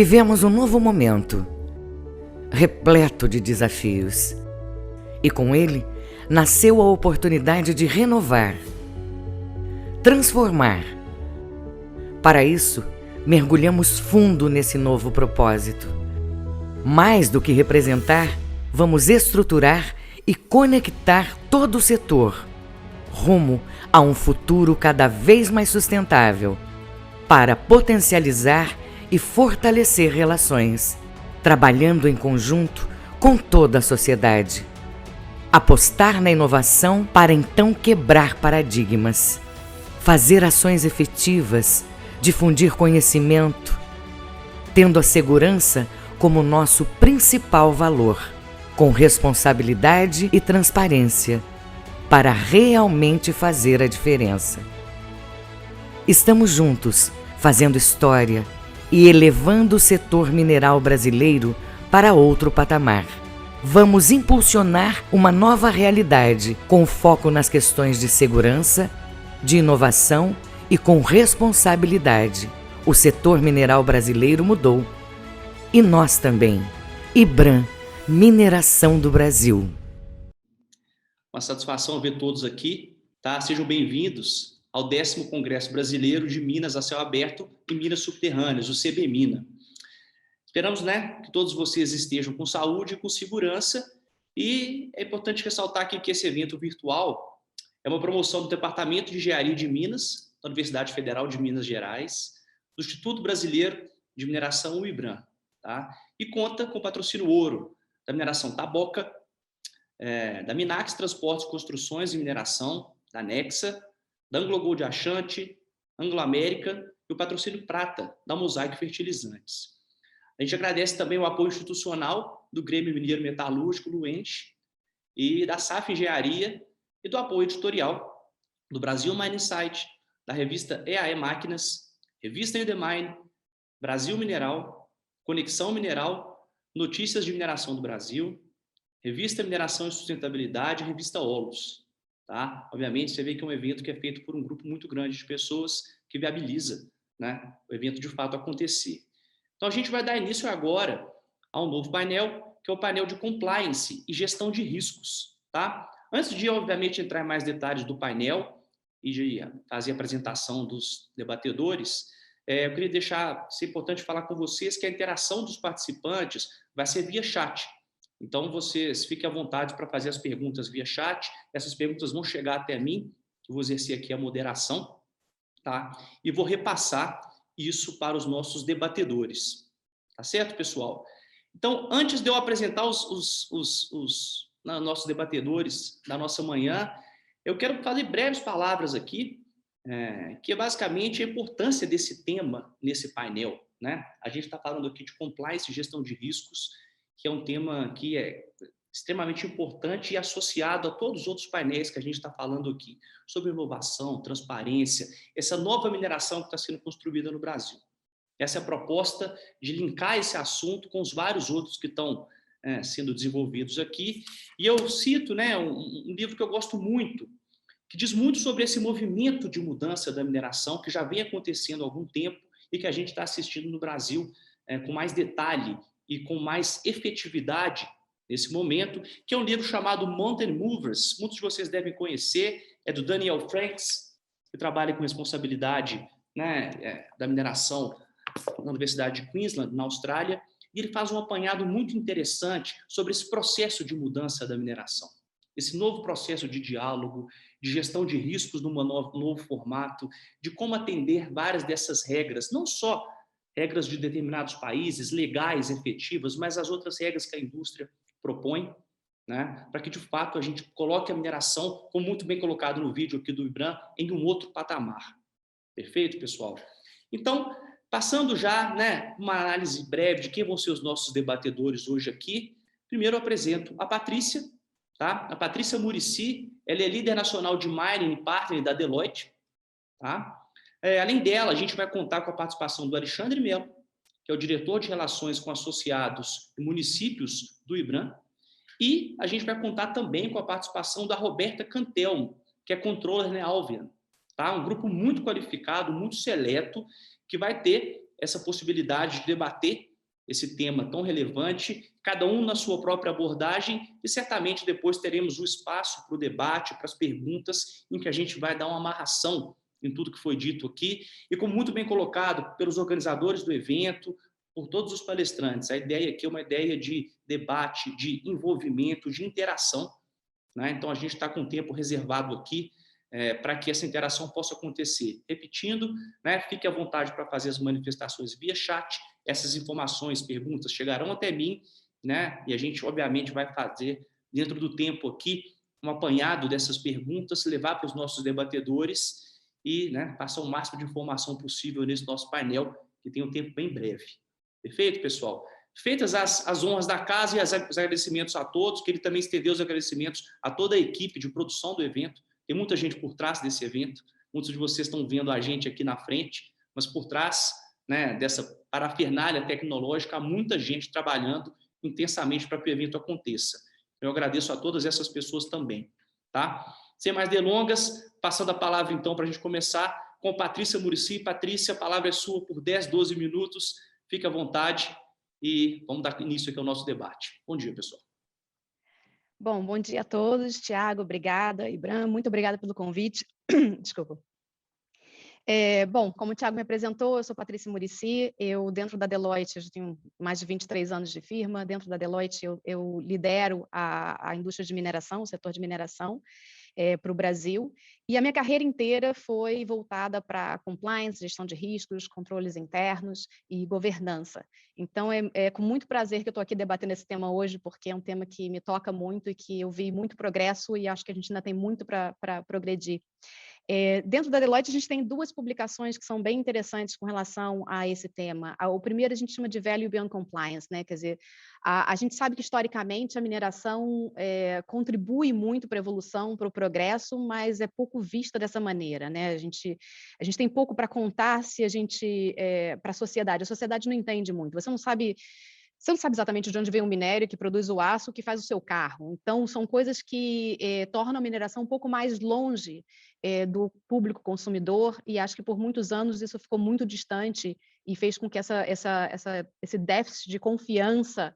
Vivemos um novo momento, repleto de desafios. E com ele, nasceu a oportunidade de renovar, transformar. Para isso, mergulhamos fundo nesse novo propósito. Mais do que representar, vamos estruturar e conectar todo o setor, rumo a um futuro cada vez mais sustentável, para potencializar e fortalecer relações, trabalhando em conjunto com toda a sociedade. Apostar na inovação para então quebrar paradigmas, fazer ações efetivas, difundir conhecimento, tendo a segurança como nosso principal valor, com responsabilidade e transparência, para realmente fazer a diferença. Estamos juntos, fazendo história e elevando o setor mineral brasileiro para outro patamar. Vamos impulsionar uma nova realidade com foco nas questões de segurança, de inovação e com responsabilidade. O setor mineral brasileiro mudou. E nós também. IBRAM, Mineração do Brasil. Uma satisfação ver todos aqui, tá? Sejam bem-vindos ao 10º Congresso Brasileiro de Minas a Céu Aberto e Minas Subterrâneas, o CBMINA. Esperamos, né, que todos vocês estejam com saúde e com segurança, e é importante ressaltar aqui que esse evento virtual é uma promoção do Departamento de Engenharia de Minas, da Universidade Federal de Minas Gerais, do Instituto Brasileiro de Mineração, o IBRAM, tá? E conta com patrocínio ouro da Mineração Taboca, da Minax Transportes, Construções e Mineração, da Nexa, da Anglo Gold Achante, Anglo América e o patrocínio prata da Mosaic Fertilizantes. A gente agradece também o apoio institucional do Grêmio Mineiro Metalúrgico, Luente, e da SAF Engenharia e do apoio editorial do Brasil Mine Insight, da revista EAE Máquinas, Revista Udemine, Brasil Mineral, Conexão Mineral, Notícias de Mineração do Brasil, Revista Mineração e Sustentabilidade, Revista Olos. Tá? Obviamente, você vê que é um evento que é feito por um grupo muito grande de pessoas que viabiliza, né, o evento de fato acontecer. Então, a gente vai dar início agora a um novo painel, que é o painel de Compliance e Gestão de Riscos. Tá? Antes de, obviamente, entrar em mais detalhes do painel e de fazer a apresentação dos debatedores, eu queria deixar, ser importante falar com vocês que a interação dos participantes vai ser via chat. Então, vocês fiquem à vontade para fazer as perguntas via chat. Essas perguntas vão chegar até mim, que eu vou exercer aqui a moderação, tá? E vou repassar isso para os nossos debatedores. Tá certo, pessoal? Então, antes de eu apresentar os nossos debatedores da nossa manhã, eu quero fazer breves palavras aqui, que é basicamente a importância desse tema nesse painel, né? A gente está falando aqui de compliance e gestão de riscos, que é um tema que é extremamente importante e associado a todos os outros painéis que a gente está falando aqui, sobre inovação, transparência, essa nova mineração que está sendo construída no Brasil. Essa é a proposta de linkar esse assunto com os vários outros que estão sendo desenvolvidos aqui. E eu cito, né, um livro que eu gosto muito, que diz muito sobre esse movimento de mudança da mineração, que já vem acontecendo há algum tempo e que a gente está assistindo no Brasil com mais detalhe e com mais efetividade nesse momento, que é um livro chamado Mountain Movers. Muitos de vocês devem conhecer, é do Daniel Franks, que trabalha com responsabilidade, né, da mineração na Universidade de Queensland, na Austrália, e ele faz um apanhado muito interessante sobre esse processo de mudança da mineração, esse novo processo de diálogo, de gestão de riscos num novo formato, de como atender várias dessas regras, não só regras de determinados países, legais, efetivas, mas as outras regras que a indústria propõe, né, para que, de fato, a gente coloque a mineração, como muito bem colocado no vídeo aqui do IBRAM, em um outro patamar. Perfeito, pessoal? Então, passando já, né, uma análise breve de quem vão ser os nossos debatedores hoje aqui, primeiro eu apresento a Patrícia, tá? A Patrícia Muricy, ela é líder nacional de Mining e Partner da Deloitte, tá? Além dela, a gente vai contar com a participação do Alexandre Melo, que é o diretor de Relações com Associados e Municípios do IBRAM, e a gente vai contar também com a participação da Roberta Cantelmo, que é controller na Alvean, tá? Um grupo muito qualificado, muito seleto, que vai ter essa possibilidade de debater esse tema tão relevante, cada um na sua própria abordagem, e certamente depois teremos o espaço para o debate, para as perguntas, em que a gente vai dar uma amarração em tudo que foi dito aqui, e como muito bem colocado pelos organizadores do evento, por todos os palestrantes, a ideia aqui é uma ideia de debate, de envolvimento, de interação, né? Então, a gente está com tempo reservado aqui para que essa interação possa acontecer. Repetindo, né, fique à vontade para fazer as manifestações via chat, essas informações, perguntas chegarão até mim, né, e a gente, obviamente, vai fazer, dentro do tempo aqui, um apanhado dessas perguntas, levar para os nossos debatedores e, né, passar o máximo de informação possível nesse nosso painel, que tem um tempo bem breve. Perfeito, pessoal? Feitas as honras da casa e os agradecimentos a todos, que ele também estendeu os agradecimentos a toda a equipe de produção do evento. Tem muita gente por trás desse evento, muitos de vocês estão vendo a gente aqui na frente, mas por trás, né, dessa parafernália tecnológica, há muita gente trabalhando intensamente para que o evento aconteça. Eu agradeço a todas essas pessoas também. Tá? Sem mais delongas, passando a palavra então para a gente começar com Patrícia Muricy. Patrícia, a palavra é sua por 10, 12 minutos, fique à vontade e vamos dar início aqui ao nosso debate. Bom dia, pessoal. Bom dia a todos. Tiago, obrigada. Ibram, muito obrigada pelo convite. Desculpa. Bom, como o Tiago me apresentou, eu sou Patrícia Muricy, eu dentro da Deloitte, eu tenho mais de 23 anos de firma, dentro da Deloitte eu lidero a indústria de mineração, o setor de mineração, para o Brasil, e a minha carreira inteira foi voltada para compliance, gestão de riscos, controles internos e governança. Então, é com muito prazer que eu estou aqui debatendo esse tema hoje, porque é um tema que me toca muito e que eu vi muito progresso e acho que a gente ainda tem muito para progredir. Dentro da Deloitte, a gente tem duas publicações que são bem interessantes com relação a esse tema. O primeiro a gente chama de Value Beyond Compliance, né? Quer dizer, a gente sabe que historicamente a mineração contribui muito para a evolução, para o progresso, mas é pouco vista dessa maneira, né? A gente tem pouco para contar se a gente para a sociedade não entende muito. Você não sabe exatamente de onde vem o minério que produz o aço que faz o seu carro. Então, são coisas que tornam a mineração um pouco mais longe do público consumidor, e acho que por muitos anos isso ficou muito distante e fez com que esse déficit de confiança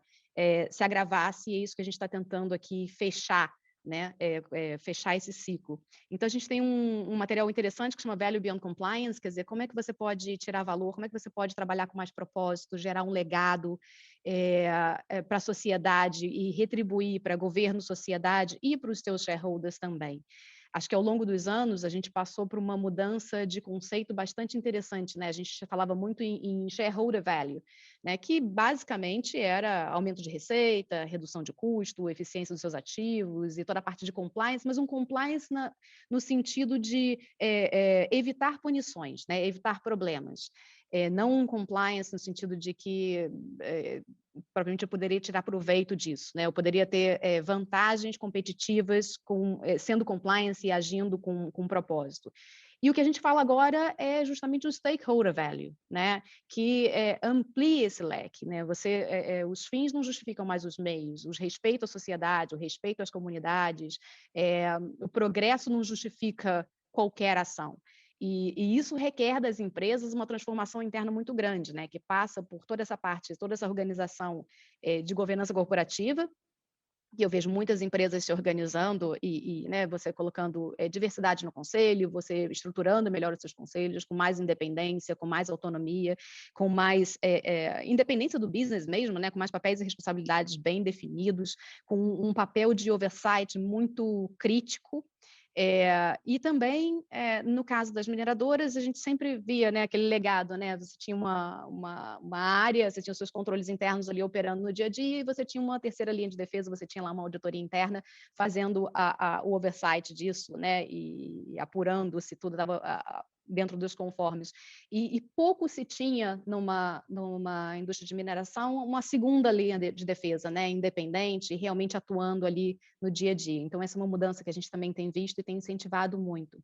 se agravasse, e é isso que a gente está tentando aqui fechar, né? Fechar esse ciclo. Então, a gente tem um material interessante que chama Value Beyond Compliance, quer dizer, como é que você pode tirar valor, como é que você pode trabalhar com mais propósito, gerar um legado para a sociedade e retribuir para governo, sociedade e para os seus shareholders também. Acho que ao longo dos anos a gente passou por uma mudança de conceito bastante interessante, né? A gente falava muito em shareholder value, né? Que basicamente era aumento de receita, redução de custo, eficiência dos seus ativos e toda a parte de compliance, mas um compliance no sentido de evitar punições, né? Evitar problemas. Não um compliance no sentido de que provavelmente eu poderia tirar proveito disso, né? Eu poderia ter vantagens competitivas sendo compliance e agindo com propósito. E o que a gente fala agora é justamente o stakeholder value, né? Que amplia esse leque, né? Os fins não justificam mais os meios, o respeito à sociedade, o respeito às comunidades, o progresso não justifica qualquer ação. E isso requer das empresas uma transformação interna muito grande, né? Que passa por toda essa parte, toda essa organização de governança corporativa, que eu vejo muitas empresas se organizando né, você colocando diversidade no conselho, você estruturando melhor os seus conselhos, com mais independência, com mais autonomia, com mais independência do business mesmo, né, com mais papéis e responsabilidades bem definidos, com um papel de oversight muito crítico. E também, no caso das mineradoras, a gente sempre via, né, aquele legado, né? Você tinha uma área, você tinha os seus controles internos ali operando no dia a dia, e você tinha uma terceira linha de defesa, você tinha lá uma auditoria interna fazendo o oversight disso, né? E apurando se tudo estava dentro dos conformes. E pouco se tinha numa indústria de mineração uma segunda linha de defesa, né? Independente, realmente atuando ali no dia a dia. Então, essa é uma mudança que a gente também tem visto e tem incentivado muito.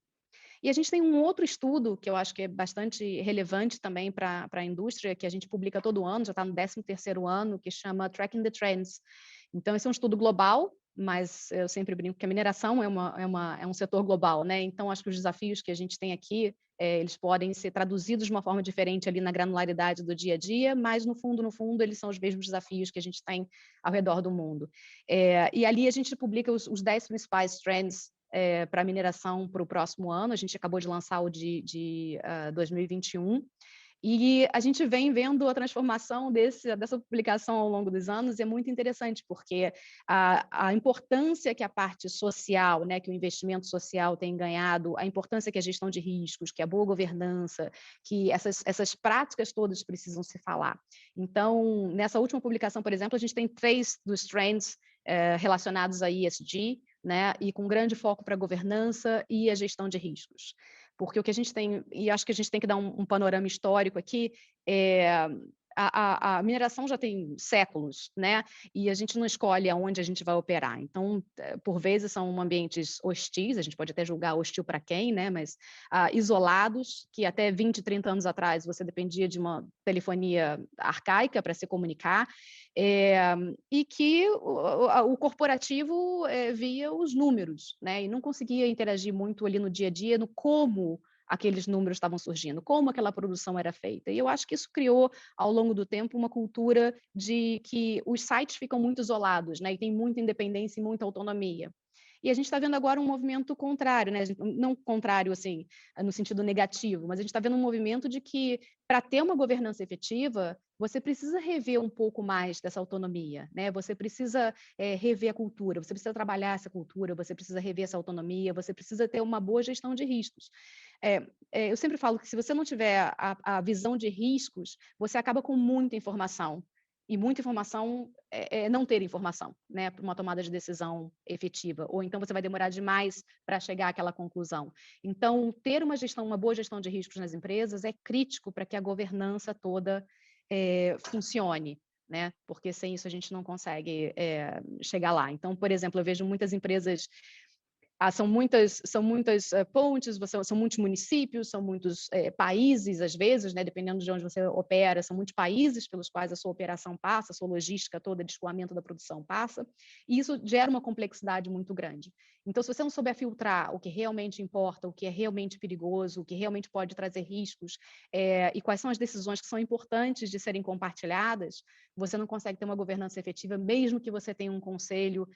E a gente tem um outro estudo que eu acho que é bastante relevante também para a indústria, que a gente publica todo ano, já está no 13º ano, que chama Tracking the Trends. Então, esse é um estudo global, mas eu sempre brinco que a mineração é um setor global, né? Então, acho que os desafios que a gente tem aqui eles podem ser traduzidos de uma forma diferente ali na granularidade do dia a dia, mas no fundo, eles são os mesmos desafios que a gente tem ao redor do mundo. E ali a gente publica os 10 principais trends para a mineração para o próximo ano. A gente acabou de lançar o de 2021. E a gente vem vendo a transformação dessa publicação ao longo dos anos, e é muito interessante, porque a importância que a parte social, né, que o investimento social tem ganhado, a importância que a gestão de riscos, que a boa governança, que essas práticas todas precisam se falar. Então, nessa última publicação, por exemplo, a gente tem 3 dos trends relacionados a ESG, né, e com grande foco para a governança e a gestão de riscos. Porque o que a gente tem, e acho que a gente tem que dar um panorama histórico aqui, a mineração já tem séculos, né? E a gente não escolhe aonde a gente vai operar. Então, por vezes, são ambientes hostis, a gente pode até julgar hostil para quem, né? Mas isolados, que até 20, 30 anos atrás você dependia de uma telefonia arcaica para se comunicar, e que o corporativo via os números, né? E não conseguia interagir muito ali no dia a dia, no como aqueles números estavam surgindo, como aquela produção era feita. E eu acho que isso criou, ao longo do tempo, uma cultura de que os sites ficam muito isolados, né? E tem muita independência e muita autonomia. E a gente está vendo agora um movimento contrário, né? Não contrário, assim, no sentido negativo, mas a gente está vendo um movimento de que, para ter uma governança efetiva, você precisa rever um pouco mais dessa autonomia, né? Você precisa rever a cultura, você precisa trabalhar essa cultura, você precisa rever essa autonomia, você precisa ter uma boa gestão de riscos. Eu sempre falo que, se você não tiver a visão de riscos, você acaba com muita informação. E muita informação é não ter informação, né, para uma tomada de decisão efetiva. Ou então você vai demorar demais para chegar àquela conclusão. Então, ter uma boa gestão de riscos nas empresas é crítico para que a governança toda funcione, né? Porque sem isso a gente não consegue chegar lá. Então, por exemplo, eu vejo muitas empresas. São muitas pontes, são muitos municípios, são muitos países, às vezes, né, dependendo de onde você opera, são muitos países pelos quais a sua operação passa, a sua logística toda de escoamento da produção passa, e isso gera uma complexidade muito grande. Então, se você não souber filtrar o que realmente importa, o que é realmente perigoso, o que realmente pode trazer riscos, e quais são as decisões que são importantes de serem compartilhadas, você não consegue ter uma governança efetiva, mesmo que você tenha um conselho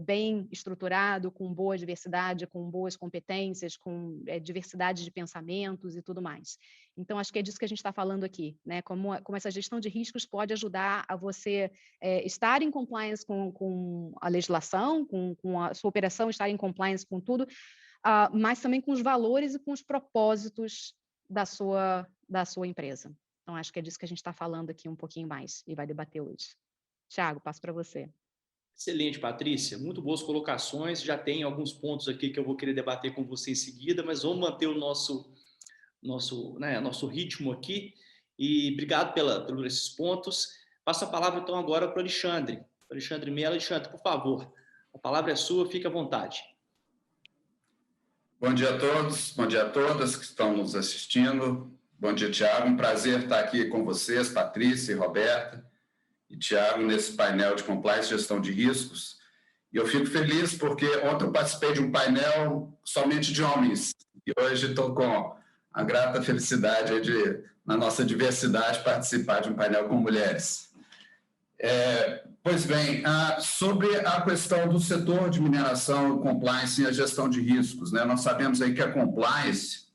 bem estruturado, com boa diversidade, com boas competências, com diversidade de pensamentos e tudo mais. Então, acho que é disso que a gente está falando aqui, né? Como essa gestão de riscos pode ajudar a você estar em compliance com a legislação, com a sua operação, estar em compliance com tudo, mas também com os valores e com os propósitos da sua empresa. Então, acho que é disso que a gente está falando aqui um pouquinho mais e vai debater hoje. Tiago, passo para você. Excelente, Patrícia. Muito boas colocações. Já tem alguns pontos aqui que eu vou querer debater com você em seguida, mas vamos manter o nosso ritmo aqui. E obrigado por esses pontos. Passo a palavra, então, agora para o Alexandre. Alexandre Mello. Alexandre, por favor, a palavra é sua, fique à vontade. Bom dia a todos, bom dia a todas que estão nos assistindo. Bom dia, Tiago. Um prazer estar aqui com vocês, Patrícia e Roberta. E Tiago, nesse painel de compliance e gestão de riscos. E eu fico feliz porque ontem eu participei de um painel somente de homens, e hoje estou com a grata felicidade de, na nossa diversidade, participar de um painel com mulheres. Pois bem, sobre a questão do setor de mineração, compliance e a gestão de riscos, né? Nós sabemos aí que a compliance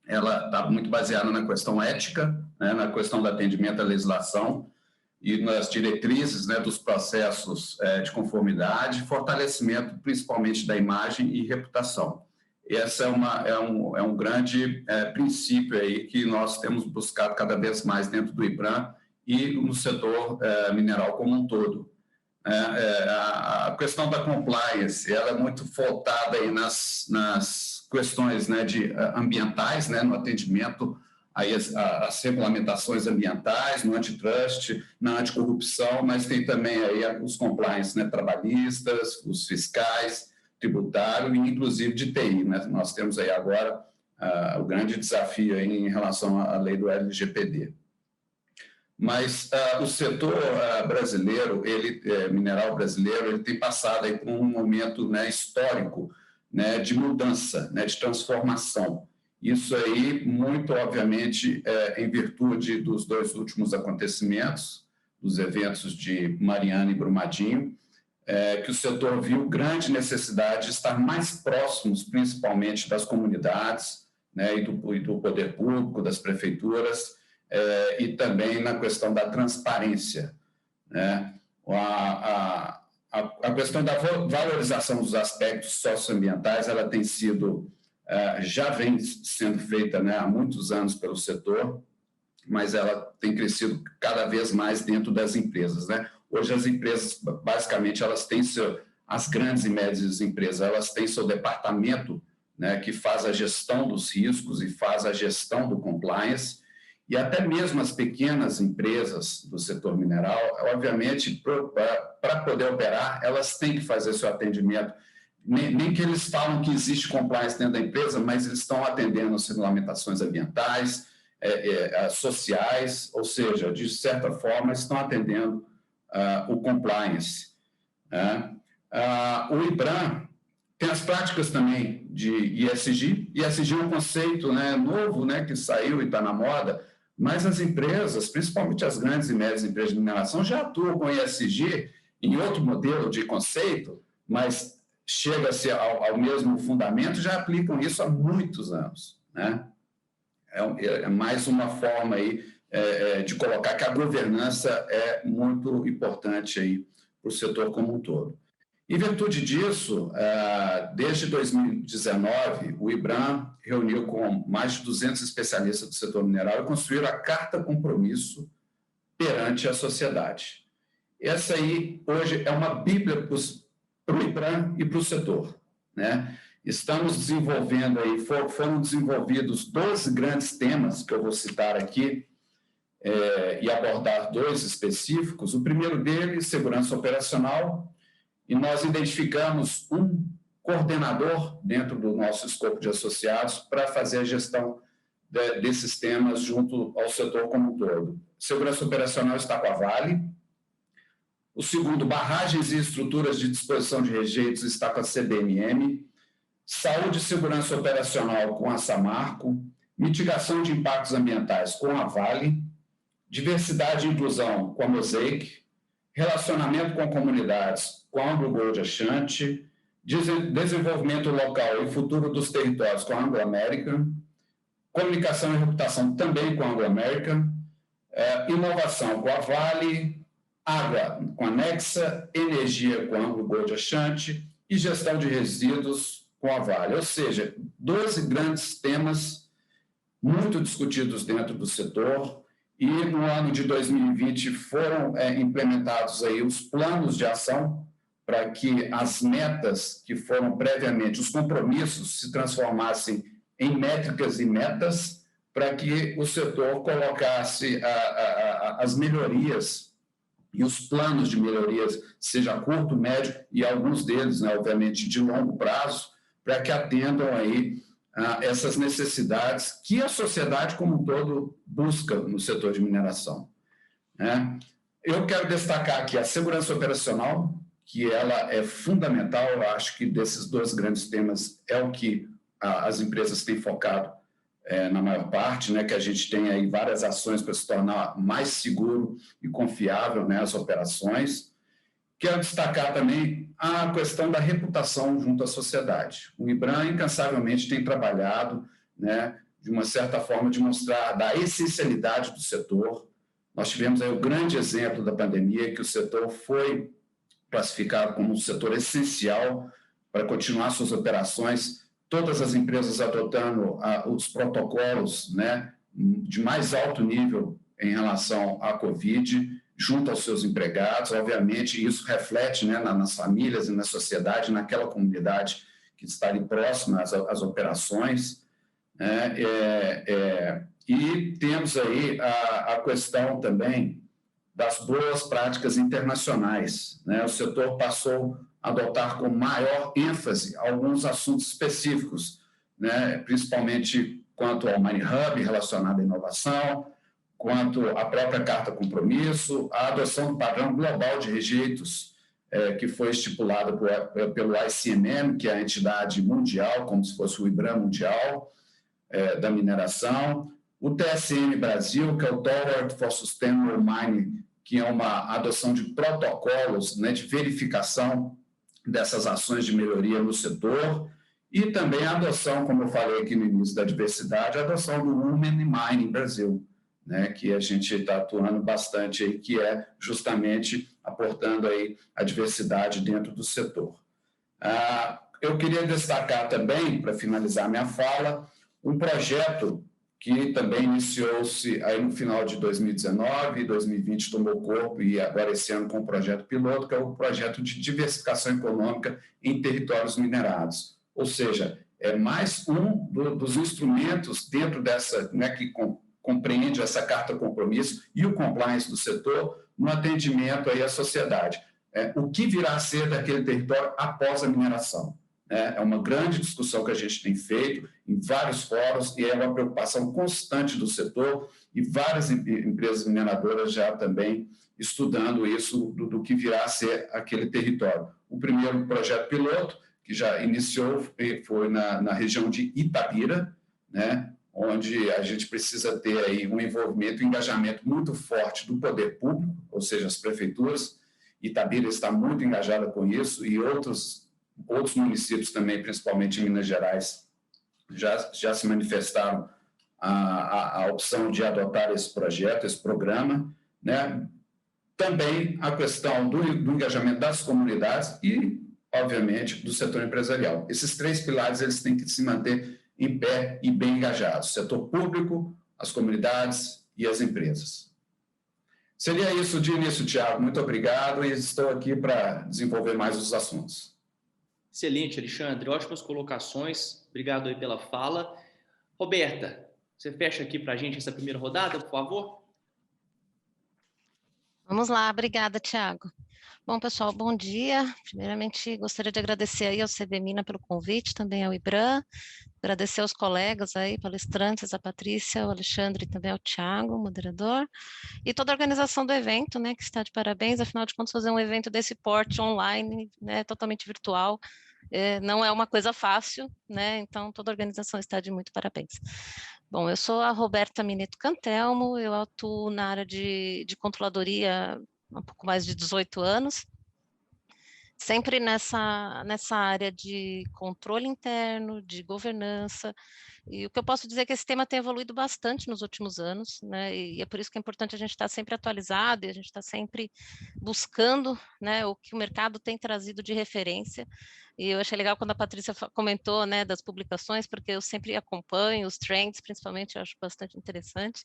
ela está muito baseada na questão ética, né? Na questão do atendimento à legislação, e nas diretrizes, né, dos processos de conformidade, fortalecimento principalmente da imagem e reputação. Esse é um grande princípio aí que nós temos buscado cada vez mais dentro do IBRAM e no setor mineral como um todo. A questão da compliance, ela é muito voltada aí nas questões, né, ambientais, né, no atendimento aí as regulamentações ambientais, no antitrust, na anticorrupção, mas tem também aí os compliance, né, trabalhistas, os fiscais, tributário e inclusive de TI, né? Nós temos aí agora o grande desafio aí em relação à lei do LGPD. Mas o setor brasileiro, mineral brasileiro, ele tem passado aí por um momento, né, histórico, né, de mudança, né, de transformação. Isso aí, muito obviamente, em virtude dos 2 últimos acontecimentos, dos eventos de Mariana e Brumadinho, que o setor viu grande necessidade de estar mais próximos, principalmente das comunidades, né, e do poder público, das prefeituras, e também na questão da transparência, né? A questão da valorização dos aspectos socioambientais, ela tem sido, já vem sendo feita, né, há muitos anos pelo setor, mas ela tem crescido cada vez mais dentro das empresas, né? Hoje as empresas, basicamente, elas têm as grandes e médias empresas, elas têm seu departamento, né, que faz a gestão dos riscos e faz a gestão do compliance, e até mesmo as pequenas empresas do setor mineral, obviamente, para poder operar, elas têm que fazer seu atendimento. Nem que eles falam que existe compliance dentro da empresa, mas eles estão atendendo as regulamentações ambientais, sociais, ou seja, de certa forma, estão atendendo o compliance. O IBRAM tem as práticas também de ESG. ESG é um conceito, né, novo, né, que saiu e está na moda, mas as empresas, principalmente as grandes e médias empresas de mineração, já atuam com ESG em outro modelo de conceito, mas chega-se ao mesmo fundamento, já aplicam isso há muitos anos, né? É mais uma forma aí, de colocar que a governança é muito importante aí para o setor como um todo. Em virtude disso, desde 2019, o IBRAM reuniu com mais de 200 especialistas do setor mineral e construíram a Carta Compromisso perante a sociedade. Essa aí, hoje, é uma bíblia para o IBRAM e para o setor, né? Estamos desenvolvendo aí, foram desenvolvidos 12 grandes temas, que eu vou citar aqui, e abordar 2 específicos. O primeiro deles, segurança operacional, e nós identificamos um coordenador dentro do nosso escopo de associados para fazer a gestão desses temas junto ao setor como um todo. Segurança operacional está com a Vale. O segundo, barragens e estruturas de disposição de rejeitos, está com a CBMM. Saúde e segurança operacional com a Samarco. Mitigação de impactos ambientais com a Vale. Diversidade e inclusão com a Mosaic. Relacionamento com comunidades com a Anglo Gold Ashanti, desenvolvimento local e futuro dos territórios com a Anglo American, comunicação e reputação também com a Anglo American, inovação com a Vale, água com a Nexa, energia com a Anglo Gold Ashanti e gestão de resíduos com a Vale. Ou seja, 12 grandes temas muito discutidos dentro do setor. E no ano de 2020 foram implementados aí os planos de ação para que as metas que foram previamente, os compromissos, se transformassem em métricas e metas, para que o setor colocasse as melhorias e os planos de melhorias, seja a curto, médio e alguns deles, né, obviamente, de longo prazo, para que atendam aí essas necessidades que a sociedade como um todo busca no setor de mineração, né? Eu quero destacar aqui a segurança operacional, que ela é fundamental. Eu acho que desses 2 grandes temas é o que as empresas têm focado na maior parte, né? Que a gente tem aí várias ações para se tornar mais seguro e confiável, né, as operações. Quero destacar também a questão da reputação junto à sociedade. O IBRAM incansavelmente tem trabalhado, né, de uma certa forma, de mostrar da essencialidade do setor. Nós tivemos aí o grande exemplo da pandemia, que o setor foi classificado como um setor essencial para continuar suas operações, todas as empresas adotando os protocolos, né, de mais alto nível em relação à Covid, junto aos seus empregados. Obviamente, isso reflete, né, nas famílias e na sociedade, naquela comunidade que está ali próxima às operações, né? E temos aí a questão também das boas práticas internacionais, né? O setor passou a adotar com maior ênfase alguns assuntos específicos, né, principalmente quanto ao Mine Hub relacionado à inovação, quanto à própria Carta Compromisso, a adoção do padrão global de rejeitos, que foi estipulado pelo ICMM, que é a entidade mundial, como se fosse o IBRAM mundial, da mineração, o TSM Brasil, que é o Toward for Sustainable Mining, que é uma adoção de protocolos, né, de verificação dessas ações de melhoria no setor, e também a adoção, como eu falei aqui no início da diversidade, a adoção do Women in Mining Brasil, né, que a gente está atuando bastante aí, que é justamente aportando aí a diversidade dentro do setor. Eu queria destacar também, para finalizar minha fala, um projeto que também iniciou-se aí no final de 2019, 2020 tomou corpo, e agora esse ano com o projeto piloto, que é o projeto de diversificação econômica em territórios minerados. Ou seja, é mais um dos instrumentos dentro dessa, né, que compreende essa carta compromisso e o compliance do setor no atendimento aí à sociedade. O que virá a ser daquele território após a mineração? É uma grande discussão que a gente tem feito em vários fóruns e é uma preocupação constante do setor e várias empresas mineradoras já também estudando isso do que virá a ser aquele território. O primeiro projeto piloto, que já iniciou, foi na região de Itabira, né, onde a gente precisa ter aí um envolvimento, um engajamento muito forte do poder público, ou seja, as prefeituras. Itabira está muito engajada com isso e outros municípios também, principalmente em Minas Gerais, já se manifestaram a opção de adotar esse projeto, esse programa, né? Também a questão do engajamento das comunidades e, obviamente, do setor empresarial. Esses três pilares eles têm que se manter em pé e bem engajados: setor público, as comunidades e as empresas. Seria isso de início, Tiago. Muito obrigado e estou aqui para desenvolver mais os assuntos. Excelente, Alexandre. Ótimas colocações. Obrigado aí pela fala. Roberta, você fecha aqui para a gente essa primeira rodada, por favor? Vamos lá. Obrigada, Tiago. Bom, pessoal, bom dia. Primeiramente, gostaria de agradecer aí ao CBMina pelo convite, também ao IBRAM, agradecer aos colegas aí, palestrantes, a Patrícia, ao Alexandre e também ao Tiago, moderador, e toda a organização do evento, né, que está de parabéns. Afinal de contas, fazer um evento desse porte online, né, totalmente virtual, não é uma coisa fácil, né, então toda a organização está de muito parabéns. Bom, eu sou a Roberta Mineto Cantelmo, eu atuo na área de controladoria há um pouco mais de 18 anos, sempre nessa área de controle interno, de governança, e o que eu posso dizer é que esse tema tem evoluído bastante nos últimos anos, né, e é por isso que é importante a gente estar sempre atualizado, e a gente está sempre buscando, né, o que o mercado tem trazido de referência, e eu achei legal quando a Patrícia comentou, né, das publicações, porque eu sempre acompanho os trends, principalmente, eu acho bastante interessante,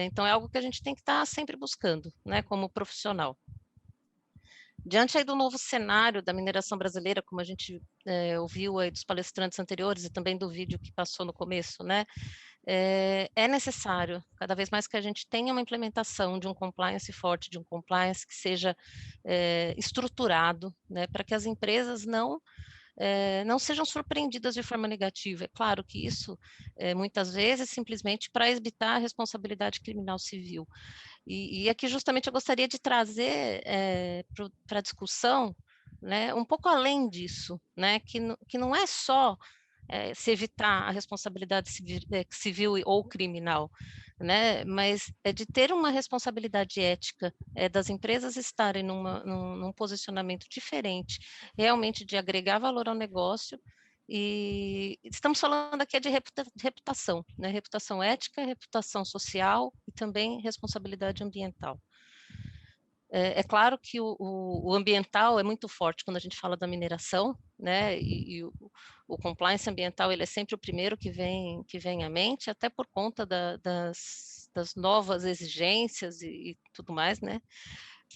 então é algo que a gente tem que estar sempre buscando, né, como profissional. Diante aí do novo cenário da mineração brasileira, como a gente ouviu aí dos palestrantes anteriores e também do vídeo que passou no começo, né, é necessário, cada vez mais, que a gente tenha uma implementação de um compliance forte, de um compliance que seja estruturado, né, para que as empresas não sejam surpreendidas de forma negativa. É claro que isso, muitas vezes, simplesmente para evitar a responsabilidade criminal civil. E aqui, justamente, eu gostaria de trazer para a discussão, né, um pouco além disso, né, que não é só se evitar a responsabilidade civil ou criminal, né, mas é de ter uma responsabilidade ética, das empresas estarem num posicionamento diferente, realmente de agregar valor ao negócio. E estamos falando aqui de reputação, né? Reputação ética, reputação social e também responsabilidade ambiental. É claro que o ambiental é muito forte quando a gente fala da mineração, né? E o compliance ambiental, ele é sempre o primeiro que vem à mente, até por conta das novas exigências e tudo mais, né?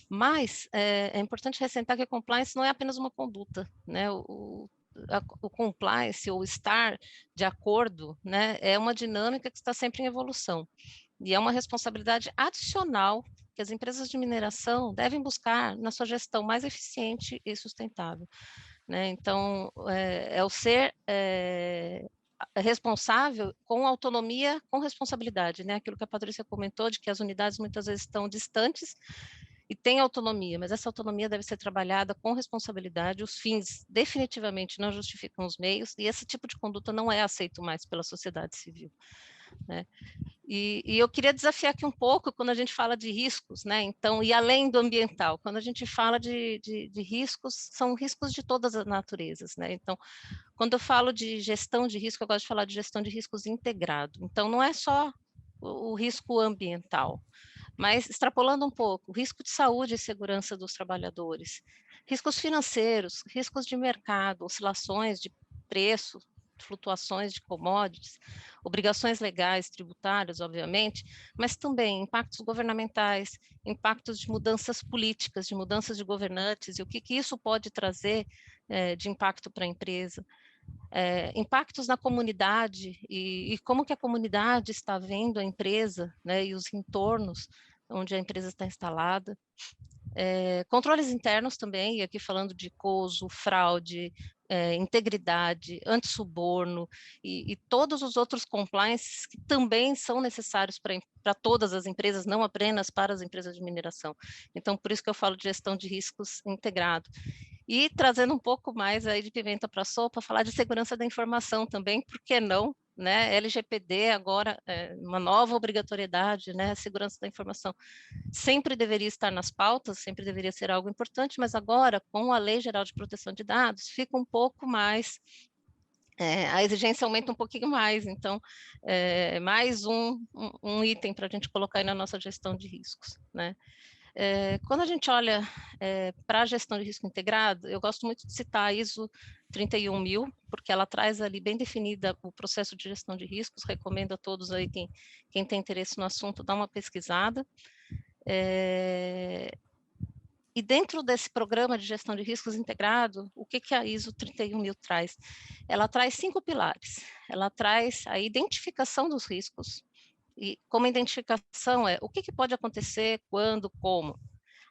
Mas é importante ressaltar que a compliance não é apenas uma conduta, né? O compliance, ou estar de acordo, né, é uma dinâmica que está sempre em evolução, e é uma responsabilidade adicional que as empresas de mineração devem buscar na sua gestão mais eficiente e sustentável, né? Então, é o ser responsável com autonomia, com responsabilidade, né? Aquilo que a Patrícia comentou, de que as unidades muitas vezes estão distantes, e tem autonomia, mas essa autonomia deve ser trabalhada com responsabilidade, os fins definitivamente não justificam os meios, e esse tipo de conduta não é aceito mais pela sociedade civil, né? E eu queria desafiar aqui um pouco quando a gente fala de riscos, né? Então, e além do ambiental, quando a gente fala de riscos, são riscos de todas as naturezas, né? Então, quando eu falo de gestão de risco, eu gosto de falar de gestão de riscos integrado. Então, não é só o risco ambiental, mas extrapolando um pouco, risco de saúde e segurança dos trabalhadores, riscos financeiros, riscos de mercado, oscilações de preço, flutuações de commodities, obrigações legais, tributárias, obviamente, mas também impactos governamentais, impactos de mudanças políticas, de mudanças de governantes, e o que isso pode trazer de impacto para a empresa. Impactos na comunidade e como que a comunidade está vendo a empresa, né, e os entornos onde a empresa está instalada. Controles internos também, e aqui falando de coso, fraude, integridade, antissuborno e todos os outros compliances que também são necessários para todas as empresas, não apenas para as empresas de mineração. Então, por isso que eu falo de gestão de riscos integrado. E trazendo um pouco mais aí de pimenta para a sopa, falar de segurança da informação também, por que não? Né? LGPD agora, uma nova obrigatoriedade, né? Segurança da informação sempre deveria estar nas pautas, sempre deveria ser algo importante, mas agora, com a Lei Geral de Proteção de Dados, fica um pouco mais, a exigência aumenta um pouquinho mais, então, mais um item para a gente colocar aí na nossa gestão de riscos, né? Quando a gente olha para a gestão de risco integrado, eu gosto muito de citar a ISO 31000, porque ela traz ali bem definida o processo de gestão de riscos, recomendo a todos aí, quem tem interesse no assunto, dar uma pesquisada. E dentro desse programa de gestão de riscos integrado, o que a ISO 31000 traz? Ela traz 5 pilares. Ela traz a identificação dos riscos, e como identificação o que pode acontecer, quando, como.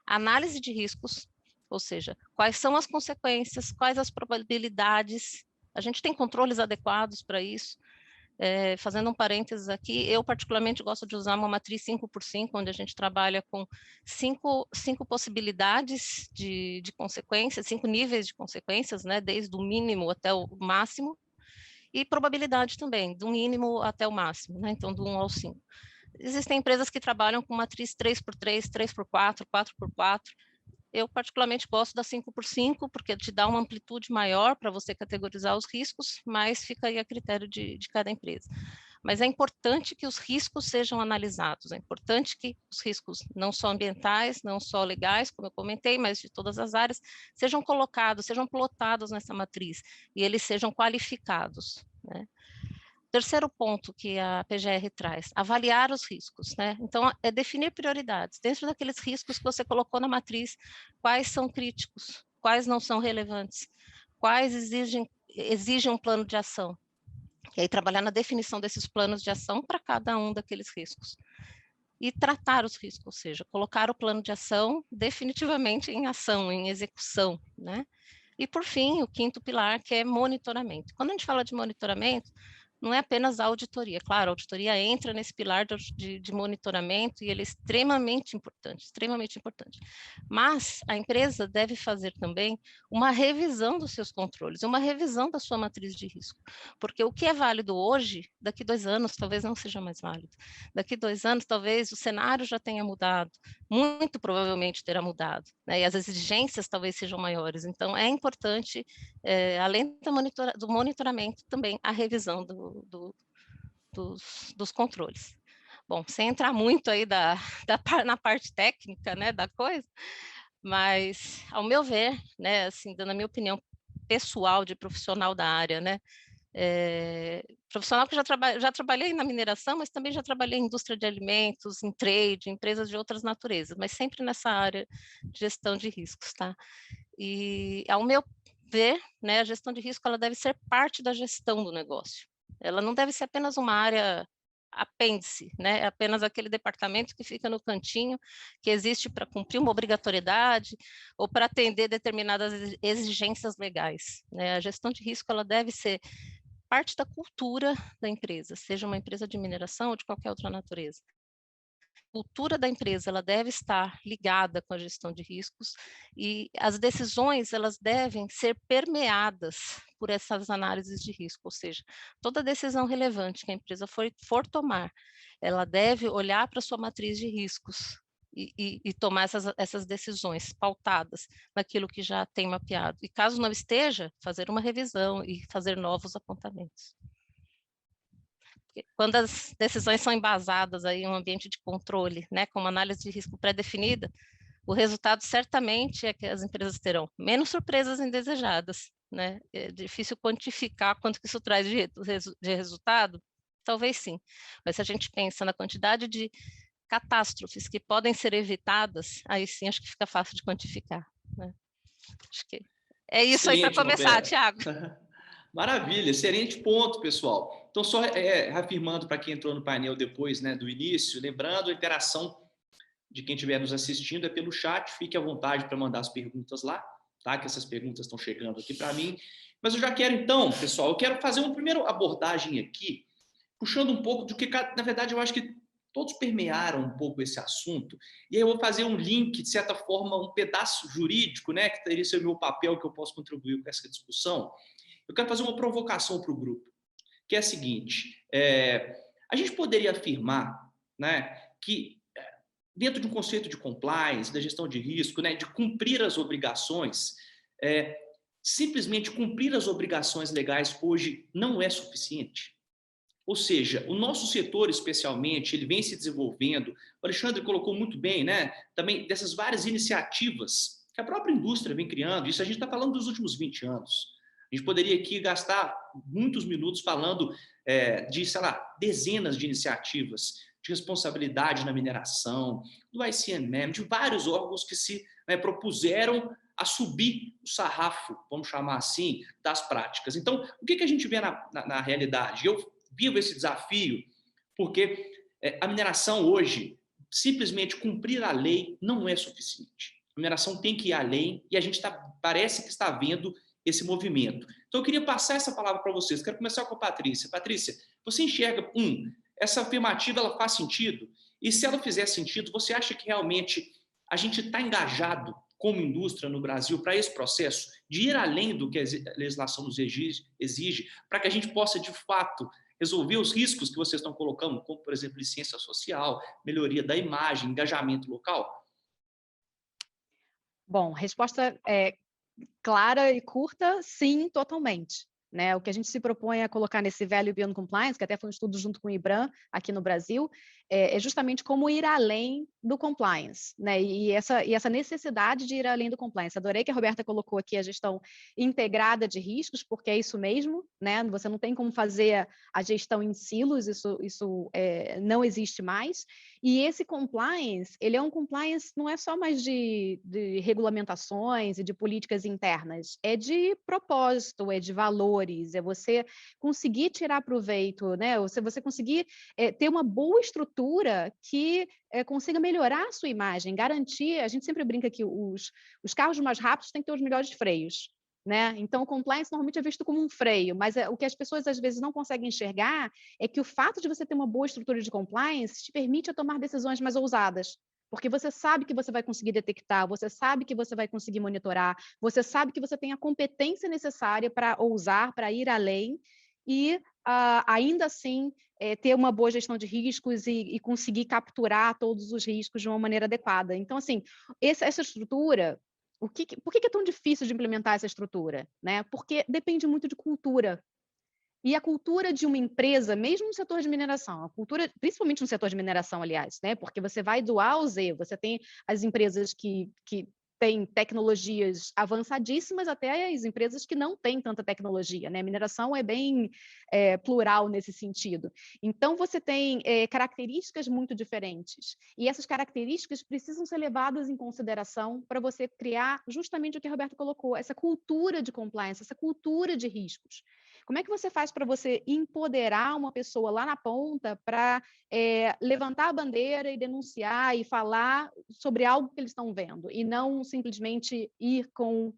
Análise de riscos, ou seja, quais são as consequências, quais as probabilidades, a gente tem controles adequados para isso. Fazendo um parênteses aqui, eu particularmente gosto de usar uma matriz 5x5, onde a gente trabalha com cinco possibilidades de consequências, 5 níveis de consequências, né, desde o mínimo até o máximo, e probabilidade também, do mínimo até o máximo, né, então do 1 ao 5. Existem empresas que trabalham com matriz 3x3, 3x4, 4x4, eu particularmente gosto da 5x5, porque te dá uma amplitude maior para você categorizar os riscos, mas fica aí a critério de cada empresa. Mas é importante que os riscos sejam analisados, é importante que os riscos não só ambientais, não só legais, como eu comentei, mas de todas as áreas, sejam colocados, sejam plotados nessa matriz, e eles sejam qualificados, né? Terceiro ponto que a PGR traz, avaliar os riscos, né? Então, é definir prioridades. Dentro daqueles riscos que você colocou na matriz, quais são críticos, quais não são relevantes, quais exigem um plano de ação. E aí, trabalhar na definição desses planos de ação para cada um daqueles riscos. E tratar os riscos, ou seja, colocar o plano de ação definitivamente em ação, em execução, né? E, por fim, o quinto pilar, que é monitoramento. Quando a gente fala de monitoramento, não é apenas a auditoria. Claro, a auditoria entra nesse pilar de monitoramento e ele é extremamente importante. Mas a empresa deve fazer também uma revisão dos seus controles, uma revisão da sua matriz de risco. Porque o que é válido hoje, daqui 2 anos, talvez não seja mais válido. Daqui 2 anos, talvez o cenário já tenha mudado, muito provavelmente terá mudado, né? E as exigências talvez sejam maiores. Então, é importante, além do monitoramento, também a revisão dos controles. Bom, sem entrar muito aí na parte técnica, né, da coisa, mas, ao meu ver, né, assim, dando a minha opinião pessoal de profissional da área, né, profissional que já trabalhei na mineração, mas também já trabalhei em indústria de alimentos, em trade, em empresas de outras naturezas, mas sempre nessa área de gestão de riscos, tá? E, ao meu ver, né, a gestão de risco ela deve ser parte da gestão do negócio. Ela não deve ser apenas uma área apêndice, né? É apenas aquele departamento que fica no cantinho, que existe para cumprir uma obrigatoriedade ou para atender determinadas exigências legais, né? A gestão de risco ela deve ser parte da cultura da empresa, seja uma empresa de mineração ou de qualquer outra natureza. cultura da empresa ela deve estar ligada com a gestão de riscos e as decisões elas devem ser permeadas por essas análises de risco, ou seja, toda decisão relevante que a empresa for tomar, ela deve olhar para a sua matriz de riscos e tomar essas decisões pautadas naquilo que já tem mapeado. E caso não esteja, fazer uma revisão e fazer novos apontamentos. Quando as decisões são embasadas aí em um ambiente de controle, né, com uma análise de risco pré-definida, o resultado certamente é que as empresas terão menos surpresas indesejadas, né? É difícil quantificar quanto que isso traz de resultado, talvez sim, mas se a gente pensa na quantidade de catástrofes que podem ser evitadas, aí sim acho que fica fácil de quantificar, né? Acho que é isso aí para começar, Thiago. Maravilha, excelente ponto, pessoal. Então, só reafirmando para quem entrou no painel depois, né, do início, lembrando, a interação de quem estiver nos assistindo é pelo chat, fique à vontade para mandar as perguntas lá, tá? Que essas perguntas estão chegando aqui para mim. Mas eu já quero, então, pessoal, eu quero fazer uma primeira abordagem aqui, puxando um pouco do que, na verdade, eu acho que todos permearam um pouco esse assunto, e aí eu vou fazer um link, de certa forma, um pedaço jurídico, né, que teria ser o meu papel, que eu posso contribuir com essa discussão. Eu quero fazer uma provocação para o grupo, que é a seguinte, a gente poderia afirmar, né, que dentro de um conceito de compliance, da gestão de risco, né, de cumprir as obrigações, simplesmente cumprir as obrigações legais hoje não é suficiente. Ou seja, o nosso setor, especialmente, ele vem se desenvolvendo. O Alexandre colocou muito bem, né? Também dessas várias iniciativas que a própria indústria vem criando. Isso a gente está falando dos últimos 20 anos. A gente poderia aqui gastar muitos minutos falando de, sei lá, dezenas de iniciativas de responsabilidade na mineração, do ICMM, de vários órgãos que se propuseram a subir o sarrafo, vamos chamar assim, das práticas. Então, o que a gente vê na realidade? Eu vivo esse desafio porque a mineração hoje, simplesmente cumprir a lei não é suficiente. A mineração tem que ir além e a gente parece que está vendo esse movimento. Então, eu queria passar essa palavra para vocês. Quero começar com a Patrícia. Patrícia, você enxerga, essa afirmativa ela faz sentido? E se ela fizer sentido, você acha que realmente a gente está engajado como indústria no Brasil para esse processo de ir além do que a legislação nos exige para que a gente possa, de fato, resolver os riscos que vocês estão colocando, como, por exemplo, licença social, melhoria da imagem, engajamento local? Bom, resposta clara e curta, sim, totalmente. Né? O que a gente se propõe a colocar nesse Value Beyond Compliance, que até foi um estudo junto com o IBRAM aqui no Brasil, é justamente como ir além do compliance, né? E essa necessidade de ir além do compliance. Adorei que a Roberta colocou aqui a gestão integrada de riscos, porque é isso mesmo, né? Você não tem como fazer a gestão em silos, isso não existe mais. E esse compliance, ele é um compliance, não é só mais de regulamentações e de políticas internas, é de propósito, é de valores, é você conseguir tirar proveito, né? Você conseguir ter uma boa estrutura que consiga melhorar a sua imagem, garantir, a gente sempre brinca que os carros mais rápidos têm que ter os melhores freios. Né? Então, o compliance normalmente é visto como um freio, mas o que as pessoas às vezes não conseguem enxergar é que o fato de você ter uma boa estrutura de compliance te permite tomar decisões mais ousadas, porque você sabe que você vai conseguir detectar, você sabe que você vai conseguir monitorar, você sabe que você tem a competência necessária para ousar, para ir além e ainda assim ter uma boa gestão de riscos e conseguir capturar todos os riscos de uma maneira adequada. Então, assim, essa estrutura... Por que é tão difícil de implementar essa estrutura? Né? Porque depende muito de cultura. E a cultura de uma empresa, mesmo no setor de mineração, a cultura, principalmente no setor de mineração, aliás, né? Porque você vai do A ao Z, você tem as empresas que têm tecnologias avançadíssimas até as empresas que não têm tanta tecnologia, né? A mineração é bem plural nesse sentido. Então, você tem características muito diferentes. E essas características precisam ser levadas em consideração para você criar justamente o que a Roberta colocou, essa cultura de compliance, essa cultura de riscos. Como é que você faz para você empoderar uma pessoa lá na ponta para levantar a bandeira e denunciar e falar sobre algo que eles estão vendo e não simplesmente ir com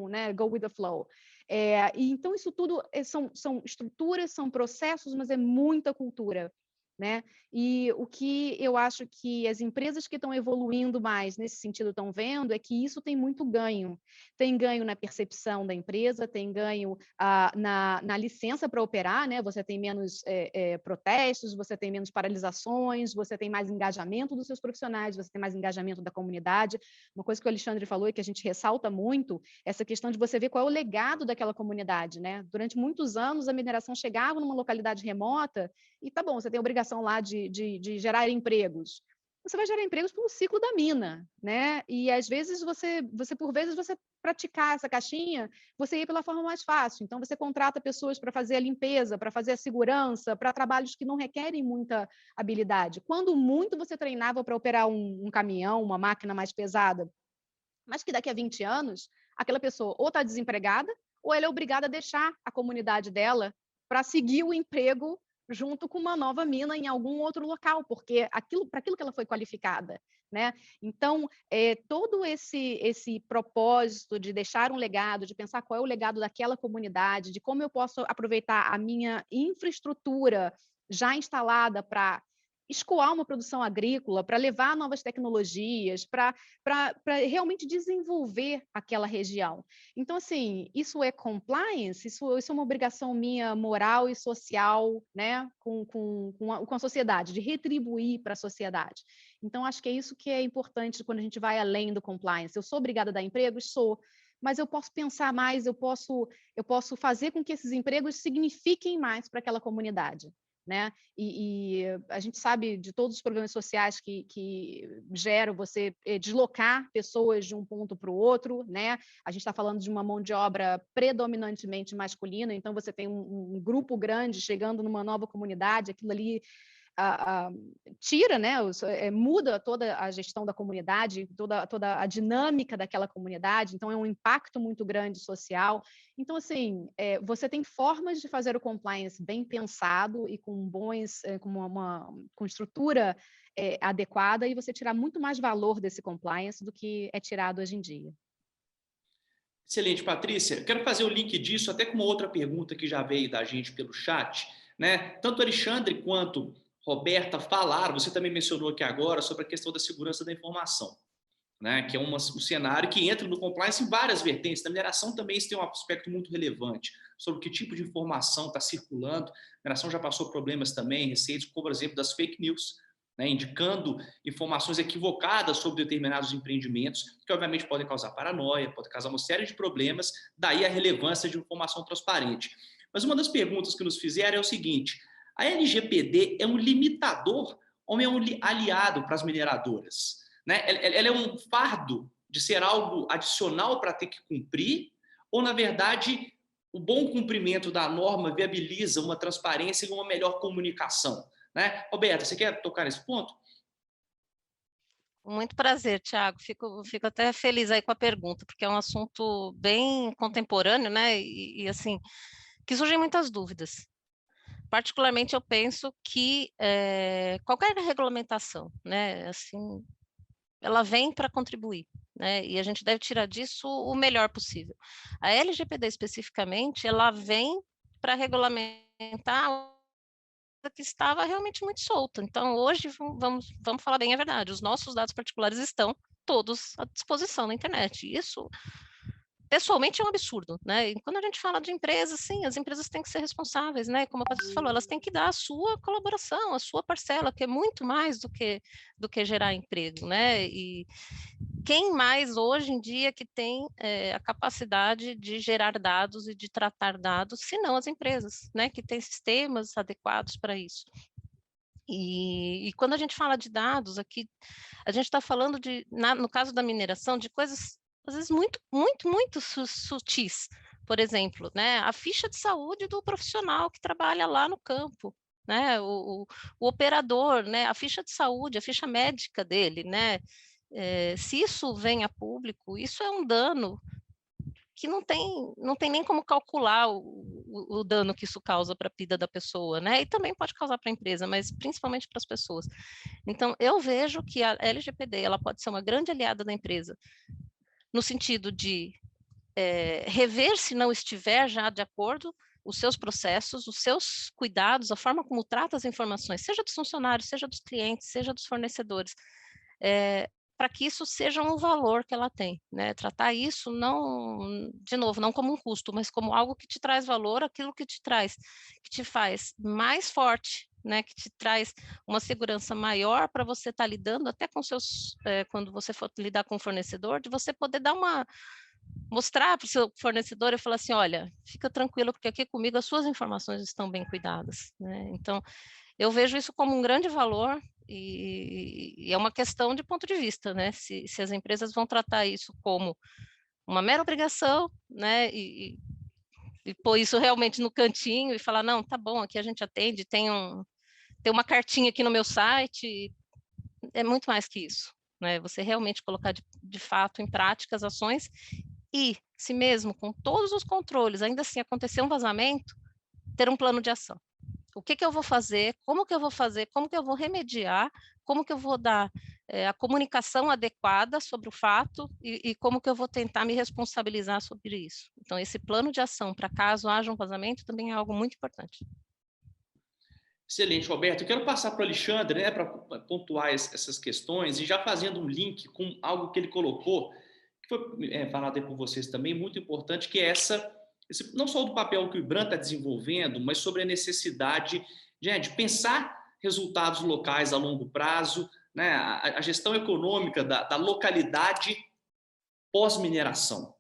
né, go with the flow? E então, isso tudo são estruturas, são processos, mas é muita cultura. né? E o que eu acho que as empresas que estão evoluindo mais nesse sentido estão vendo é que isso tem muito ganho. Tem ganho na percepção da empresa, tem ganho na licença para operar, né? Você tem menos protestos, você tem menos paralisações, você tem mais engajamento dos seus profissionais, você tem mais engajamento da comunidade. Uma coisa que o Alexandre falou e que a gente ressalta muito, essa questão de você ver qual é o legado daquela comunidade, né? Durante muitos anos, a mineração chegava numa localidade remota e tá bom, você tem a obrigação lá de gerar empregos. Você vai gerar empregos pelo ciclo da mina, né? E às vezes você por vezes você praticar essa caixinha, você ia pela forma mais fácil. Então você contrata pessoas para fazer a limpeza, para fazer a segurança, para trabalhos que não requerem muita habilidade. Quando muito você treinava para operar um caminhão, uma máquina mais pesada, mas que daqui a 20 anos, aquela pessoa ou está desempregada, ou ela é obrigada a deixar a comunidade dela para seguir o emprego junto com uma nova mina em algum outro local, porque para aquilo que ela foi qualificada, né? Então, todo esse propósito de deixar um legado, de pensar qual é o legado daquela comunidade, de como eu posso aproveitar a minha infraestrutura já instalada para escoar uma produção agrícola, para levar novas tecnologias, para realmente desenvolver aquela região. Então, assim, isso é compliance, isso é uma obrigação minha moral e social, né, com a sociedade, de retribuir para a sociedade. Então, acho que é isso que é importante quando a gente vai além do compliance. Eu sou obrigada a dar empregos? Sou. Mas eu posso pensar mais, eu posso fazer com que esses empregos signifiquem mais para aquela comunidade. Né? E a gente sabe de todos os problemas sociais que geram você deslocar pessoas de um ponto para o outro, né? A gente está falando de uma mão de obra predominantemente masculina, então você tem um grupo grande chegando numa nova comunidade, aquilo ali tira, né? Muda toda a gestão da comunidade, toda a dinâmica daquela comunidade, então é um impacto muito grande social. Então, assim, você tem formas de fazer o compliance bem pensado e com com estrutura adequada e você tirar muito mais valor desse compliance do que é tirado hoje em dia. Excelente, Patrícia. Quero fazer o link disso até com uma outra pergunta que já veio da gente pelo chat, né? Tanto Alexandre quanto Roberta falaram, você também mencionou aqui agora, sobre a questão da segurança da informação, né? Que é um cenário que entra no compliance em várias vertentes. Na mineração também isso tem um aspecto muito relevante, sobre que tipo de informação está circulando. A mineração já passou problemas também recentes, como por exemplo das fake news, né? Indicando informações equivocadas sobre determinados empreendimentos, que obviamente podem causar paranoia, podem causar uma série de problemas, daí a relevância de informação transparente. Mas uma das perguntas que nos fizeram é o seguinte: a LGPD é um limitador ou é um aliado para as mineradoras? Né? Ela é um fardo de ser algo adicional para ter que cumprir? Ou, na verdade, o bom cumprimento da norma viabiliza uma transparência e uma melhor comunicação? Né? Roberta, você quer tocar nesse ponto? Muito prazer, Thiago. Fico até feliz aí com a pergunta, porque é um assunto bem contemporâneo, né? E assim, que surgem muitas dúvidas. Particularmente, eu penso que qualquer regulamentação, né, assim, ela vem para contribuir, né, e a gente deve tirar disso o melhor possível. A LGPD, especificamente, ela vem para regulamentar que estava realmente muito solta. Então, hoje, vamos falar bem a verdade, os nossos dados particulares estão todos à disposição na internet. Isso, pessoalmente, é um absurdo, né? E quando a gente fala de empresas, sim, as empresas têm que ser responsáveis, né? Como a Patrícia falou, elas têm que dar a sua colaboração, a sua parcela, que é muito mais do que gerar emprego, né? E quem mais hoje em dia que tem a capacidade de gerar dados e de tratar dados, se não as empresas, né? Que têm sistemas adequados para isso. E quando a gente fala de dados aqui, a gente está falando no caso da mineração, de coisas às vezes muito sutis. Por exemplo, né, a ficha de saúde do profissional que trabalha lá no campo, né, o operador, né, a ficha de saúde, a ficha médica dele, né, se isso vem a público, isso é um dano que não tem nem como calcular o dano que isso causa para a vida da pessoa, né? E também pode causar para a empresa, mas principalmente para as pessoas. Então, eu vejo que a LGPD ela pode ser uma grande aliada da empresa, no sentido de rever se não estiver já de acordo, os seus processos, os seus cuidados, a forma como trata as informações, seja dos funcionários, seja dos clientes, seja dos fornecedores, para que isso seja um valor que ela tem, né? Tratar isso não, de novo, não como um custo, mas como algo que te traz valor, aquilo que te faz mais forte, né? Que te traz uma segurança maior para você estar lidando até com seus, quando você for lidar com o fornecedor, de você poder mostrar para o seu fornecedor e falar assim, olha, fica tranquilo, porque aqui comigo as suas informações estão bem cuidadas, né? Então, eu vejo isso como um grande valor e é uma questão de ponto de vista, né? Se as empresas vão tratar isso como uma mera obrigação, né? E pôr isso realmente no cantinho e falar, não, tá bom, aqui a gente atende, tem uma cartinha aqui no meu site, é muito mais que isso, né? Você realmente colocar de fato em prática as ações e, se mesmo com todos os controles, ainda assim acontecer um vazamento, ter um plano de ação. O que eu vou fazer, como que eu vou fazer, como que eu vou remediar, como que eu vou dar a comunicação adequada sobre o fato e como que eu vou tentar me responsabilizar sobre isso. Então, esse plano de ação para caso haja um vazamento também é algo muito importante. Excelente, Roberto. Eu quero passar para o Alexandre, né, para pontuar essas questões e já fazendo um link com algo que ele colocou, que foi falado aí por vocês também, muito importante, que é não só do papel que o IBRAM está desenvolvendo, mas sobre a necessidade de pensar resultados locais a longo prazo, né, a gestão econômica da localidade pós-mineração,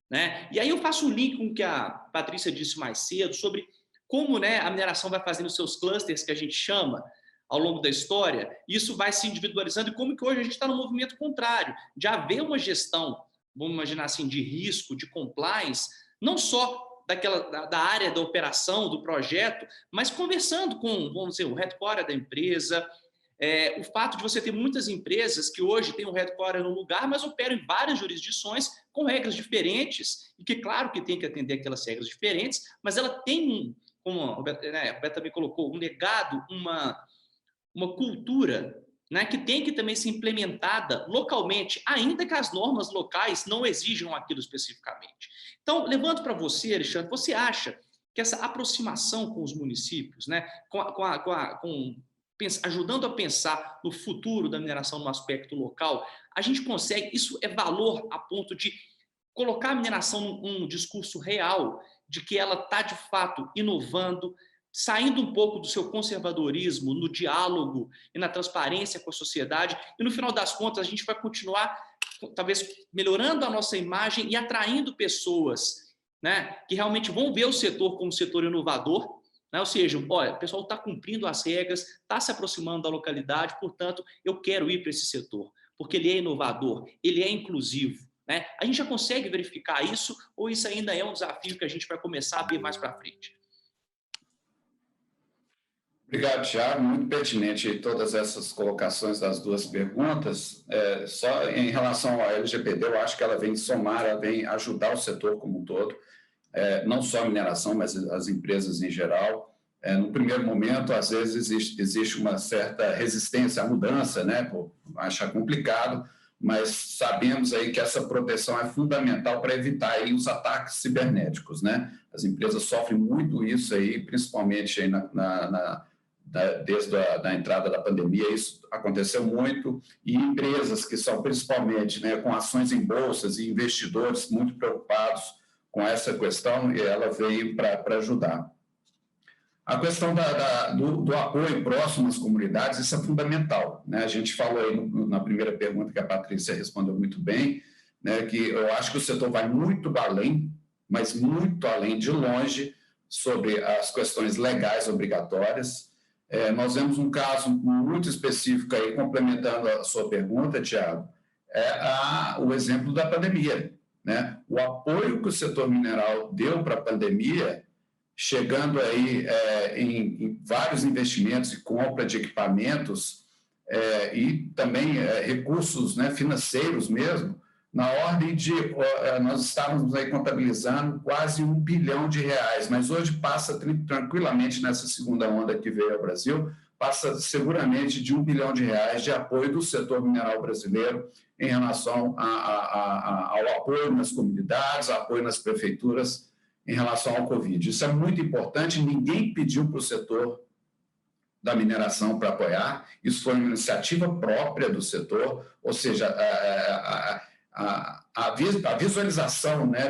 né? E aí eu faço um link com o que a Patrícia disse mais cedo sobre como, né, a mineração vai fazendo seus clusters, que a gente chama, ao longo da história, isso vai se individualizando e como que hoje a gente está no movimento contrário, de haver uma gestão, vamos imaginar assim, de risco, de compliance, não só da área da operação, do projeto, mas conversando com, vamos dizer, o headquarter da empresa, o fato de você ter muitas empresas que hoje têm um headquarter no lugar, mas operam em várias jurisdições com regras diferentes, e que claro que tem que atender aquelas regras diferentes, mas ela tem, como a Roberta também colocou, um legado, uma cultura, né, que tem que também ser implementada localmente, ainda que as normas locais não exijam aquilo especificamente. Então, levanto para você, Alexandre, você acha que essa aproximação com os municípios, né, ajudando a pensar no futuro da mineração no aspecto local, a gente consegue, isso é valor a ponto de colocar a mineração num discurso real, de que ela está, de fato, inovando, saindo um pouco do seu conservadorismo no diálogo e na transparência com a sociedade, e no final das contas a gente vai continuar, talvez, melhorando a nossa imagem e atraindo pessoas, né, que realmente vão ver o setor como um setor inovador, né? Ou seja, olha, o pessoal está cumprindo as regras, está se aproximando da localidade, portanto, eu quero ir para esse setor, porque ele é inovador, ele é inclusivo, né? A gente já consegue verificar isso, ou isso ainda é um desafio que a gente vai começar a ver mais para frente? Obrigado, Thiago. Muito pertinente todas essas colocações das duas perguntas. Só em relação ao LGPD, eu acho que ela vem somar, ela vem ajudar o setor como um todo, não só a mineração, mas as empresas em geral. No primeiro momento, às vezes, existe uma certa resistência à mudança, né, por achar complicado, mas sabemos aí que essa proteção é fundamental para evitar aí os ataques cibernéticos, né? As empresas sofrem muito isso aí, principalmente aí desde a entrada da pandemia, isso aconteceu muito, e empresas que são principalmente, né, com ações em bolsas e investidores muito preocupados com essa questão, e ela veio para ajudar. A questão do apoio próximo às comunidades, isso é fundamental, né? A gente falou aí na primeira pergunta que a Patrícia respondeu muito bem, né, que eu acho que o setor vai muito além, mas muito além, de longe, sobre as questões legais obrigatórias. Nós vemos um caso muito específico aí, complementando a sua pergunta, Thiago, o exemplo da pandemia, né? O apoio que o setor mineral deu para a pandemia, chegando aí em vários investimentos e compra de equipamentos e também recursos, né, financeiros mesmo, na ordem de, nós estávamos aí contabilizando quase R$1 bilhão, mas hoje passa tranquilamente nessa segunda onda que veio ao Brasil, passa seguramente de R$1 bilhão de apoio do setor mineral brasileiro em relação ao apoio nas comunidades, apoio nas prefeituras em relação ao Covid. Isso é muito importante, ninguém pediu para o setor da mineração para apoiar, isso foi uma iniciativa própria do setor, ou seja, a visualização, né,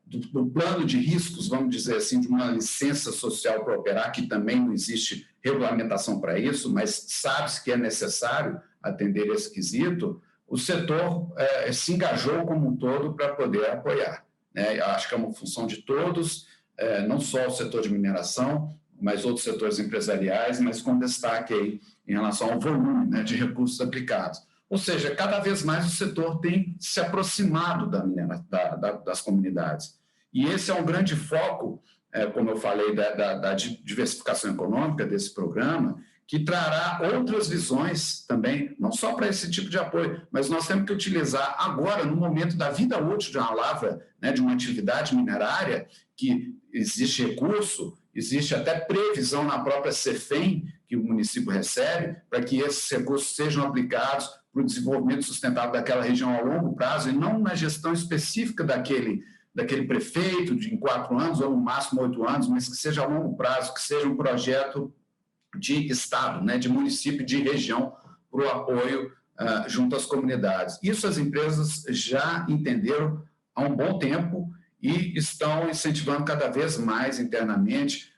do plano de riscos, vamos dizer assim, de uma licença social para operar, que também não existe regulamentação para isso, mas sabe-se que é necessário atender esse quesito, o setor se engajou como um todo para poder apoiar, né? Acho que é uma função de todos, não só o setor de mineração, mas outros setores empresariais, mas com destaque aí em relação ao volume, né, de recursos aplicados. Ou seja, cada vez mais o setor tem se aproximado das comunidades. E esse é um grande foco, como eu falei, da diversificação econômica desse programa, que trará outras visões também, não só para esse tipo de apoio, mas nós temos que utilizar agora, no momento da vida útil de uma lavra, né, de uma atividade minerária, que existe recurso, existe até previsão na própria CEFEM, que o município recebe, para que esses recursos sejam aplicados para o desenvolvimento sustentável daquela região a longo prazo, e não na gestão específica daquele prefeito em 4 anos, ou no máximo 8 anos, mas que seja a longo prazo, que seja um projeto de estado, né, de município, de região, para o apoio junto às comunidades. Isso as empresas já entenderam há um bom tempo e estão incentivando cada vez mais internamente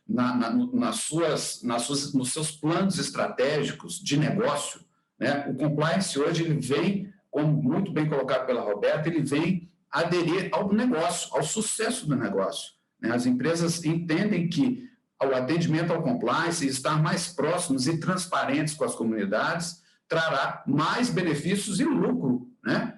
nos seus planos estratégicos de negócio, né? O compliance hoje ele vem, como muito bem colocado pela Roberta, ele vem aderir ao negócio, ao sucesso do negócio, né? As empresas entendem que o atendimento ao compliance e estar mais próximos e transparentes com as comunidades trará mais benefícios e lucro, né?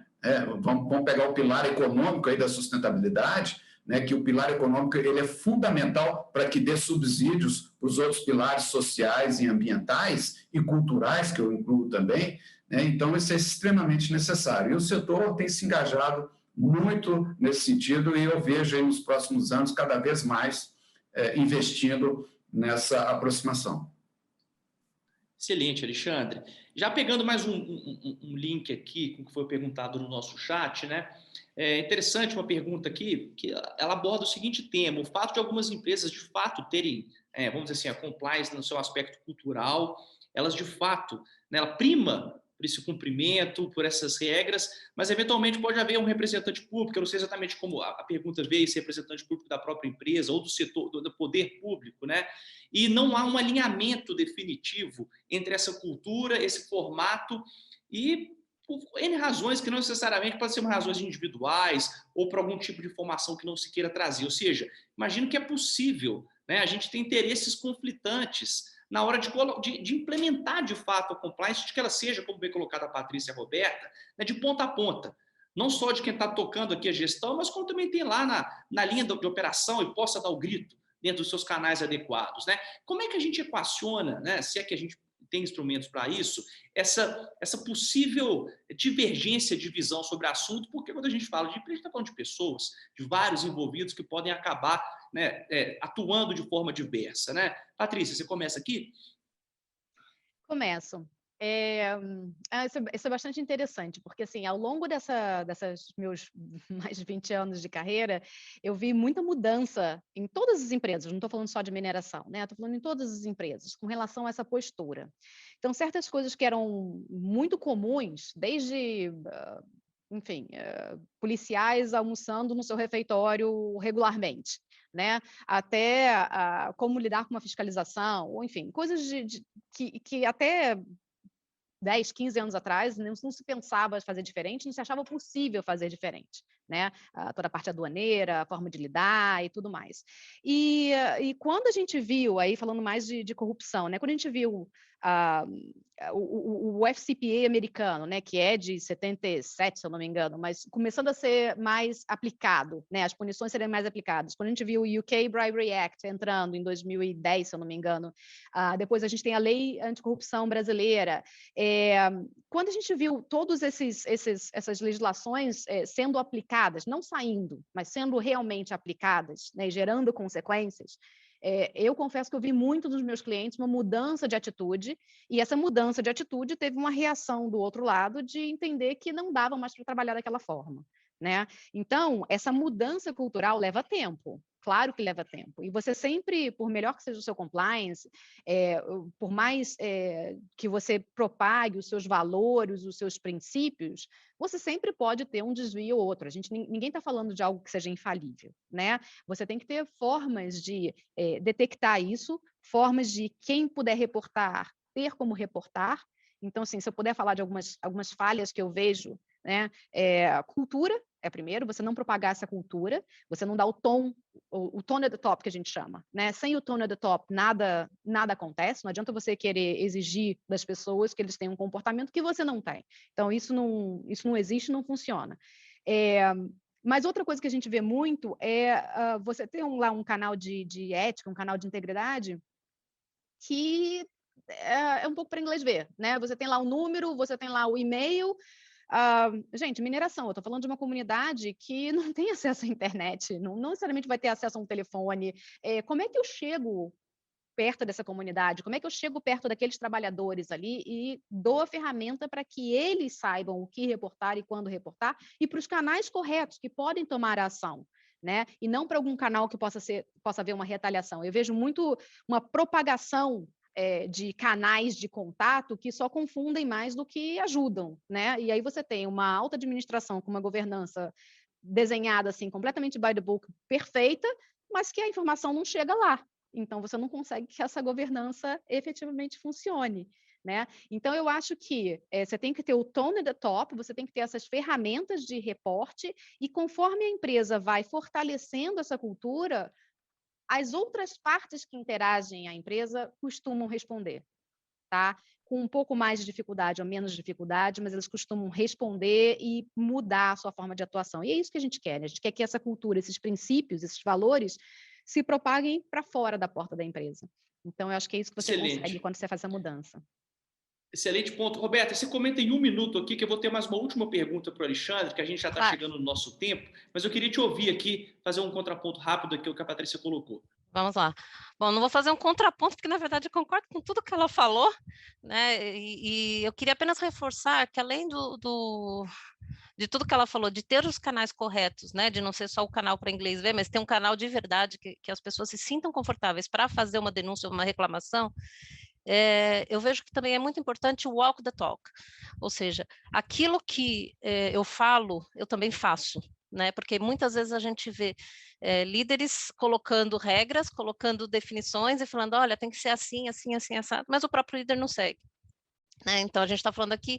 Vamos pegar o pilar econômico aí da sustentabilidade, né, que o pilar econômico ele é fundamental para que dê subsídios para os outros pilares sociais e ambientais e culturais, que eu incluo também, né? Então, isso é extremamente necessário. E o setor tem se engajado muito nesse sentido e eu vejo aí nos próximos anos cada vez mais investindo nessa aproximação. Excelente, Alexandre. Já pegando mais um link aqui com o que foi perguntado no nosso chat, né? É interessante uma pergunta aqui, que ela aborda o seguinte tema: o fato de algumas empresas, de fato, terem, vamos dizer assim, a compliance no seu aspecto cultural, elas, de fato, né, ela prima por esse cumprimento, por essas regras, mas, eventualmente, pode haver um representante público, eu não sei exatamente como a pergunta veio, se representante público da própria empresa ou do setor, do poder público, né? E não há um alinhamento definitivo entre essa cultura, esse formato e por N razões que não necessariamente podem ser razões individuais ou por algum tipo de informação que não se queira trazer. Ou seja, imagino que é possível, né, a gente ter interesses conflitantes na hora de implementar de fato a compliance, de que ela seja, como bem colocada a Patrícia e a Roberta, né, de ponta a ponta. Não só de quem está tocando aqui a gestão, mas como também tem lá na linha de operação e possa dar o grito dentro dos seus canais adequados, né? Como é que a gente equaciona, né, se é que a gente tem instrumentos para isso, essa possível divergência de visão sobre o assunto, porque quando a gente fala de empresa, a gente está falando de pessoas, de vários envolvidos que podem acabar, né, atuando de forma diversa, né? Patrícia, você começa aqui? Começo. Isso é bastante interessante, porque assim, ao longo dessas meus mais de 20 anos de carreira, eu vi muita mudança em todas as empresas, não estou falando só de mineração, né? Estou falando em todas as empresas, com relação a essa postura. Então, certas coisas que eram muito comuns, desde, enfim, policiais almoçando no seu refeitório regularmente, né? Até como lidar com uma fiscalização, ou enfim, coisas que até 10, 15 anos atrás, não se pensava fazer diferente, não se achava possível fazer diferente, né? Toda a parte aduaneira, a forma de lidar e tudo mais. E quando a gente viu, aí falando mais de corrupção, né? Quando a gente viu o FCPA americano, né, que é de 77, se eu não me engano, mas começando a ser mais aplicado, né, as punições serem mais aplicadas. Quando a gente viu o UK Bribery Act entrando em 2010, se eu não me engano, depois a gente tem a Lei Anticorrupção Brasileira. Quando a gente viu todas essas legislações sendo aplicadas, não saindo, mas sendo realmente aplicadas, né, gerando consequências, eu confesso que eu vi muito dos meus clientes uma mudança de atitude, e essa mudança de atitude teve uma reação do outro lado de entender que não dava mais para trabalhar daquela forma, né? Então, essa mudança cultural leva tempo. Claro que leva tempo. E você sempre, por melhor que seja o seu compliance, por mais que você propague os seus valores, os seus princípios, você sempre pode ter um desvio ou outro. Ninguém está falando de algo que seja infalível, né? Você tem que ter formas de detectar isso, formas de quem puder reportar, ter como reportar. Então, assim, se eu puder falar de algumas falhas que eu vejo, né? Cultura é primeiro, você não propagar essa cultura, você não dá o tom at the top que a gente chama, né? Sem o tone at the top, nada acontece, não adianta você querer exigir das pessoas que eles tenham um comportamento que você não tem. Então, isso não existe, não funciona. Mas outra coisa que a gente vê muito é você ter lá um canal de ética, um canal de integridade, que é um pouco para inglês ver, né? Você tem lá o número, você tem lá o e-mail. Gente, mineração, eu estou falando de uma comunidade que não tem acesso à internet, não necessariamente vai ter acesso a um telefone. Como é que eu chego perto dessa comunidade? Como é que eu chego perto daqueles trabalhadores ali e dou a ferramenta para que eles saibam o que reportar e quando reportar, e para os canais corretos que podem tomar a ação, né? E não para algum canal que possa haver uma retaliação. Eu vejo muito uma propagação de canais de contato que só confundem mais do que ajudam, né? E aí você tem uma alta administração com uma governança desenhada assim, completamente by the book, perfeita, mas que a informação não chega lá. Então, você não consegue que essa governança efetivamente funcione, né? Então, eu acho que você tem que ter o tone at the top, você tem que ter essas ferramentas de reporte, e conforme a empresa vai fortalecendo essa cultura, as outras partes que interagem à empresa costumam responder, tá? Com um pouco mais de dificuldade ou menos dificuldade, mas eles costumam responder e mudar a sua forma de atuação. E é isso que a gente quer, né? A gente quer que essa cultura, esses princípios, esses valores se propaguem para fora da porta da empresa. Então, eu acho que é isso que você consegue quando você faz essa mudança. Excelente ponto. Roberta, você comenta em 1 minuto aqui, que eu vou ter mais uma última pergunta para o Alexandre, que a gente já está chegando no nosso tempo, mas eu queria te ouvir aqui, fazer um contraponto rápido aqui ao que a Patrícia colocou. Vamos lá. Bom, não vou fazer um contraponto, porque, na verdade, eu concordo com tudo que ela falou, né? E eu queria apenas reforçar que, além de tudo que ela falou, de ter os canais corretos, né? De não ser só o canal para inglês ver, mas ter um canal de verdade, que as pessoas se sintam confortáveis para fazer uma denúncia ou uma reclamação. Eu vejo que também é muito importante o walk the talk, ou seja, aquilo que eu falo, eu também faço, né? Porque muitas vezes a gente vê líderes colocando regras, colocando definições e falando, olha, tem que ser assim, assim, assim, assado, mas o próprio líder não segue. Então, a gente está falando aqui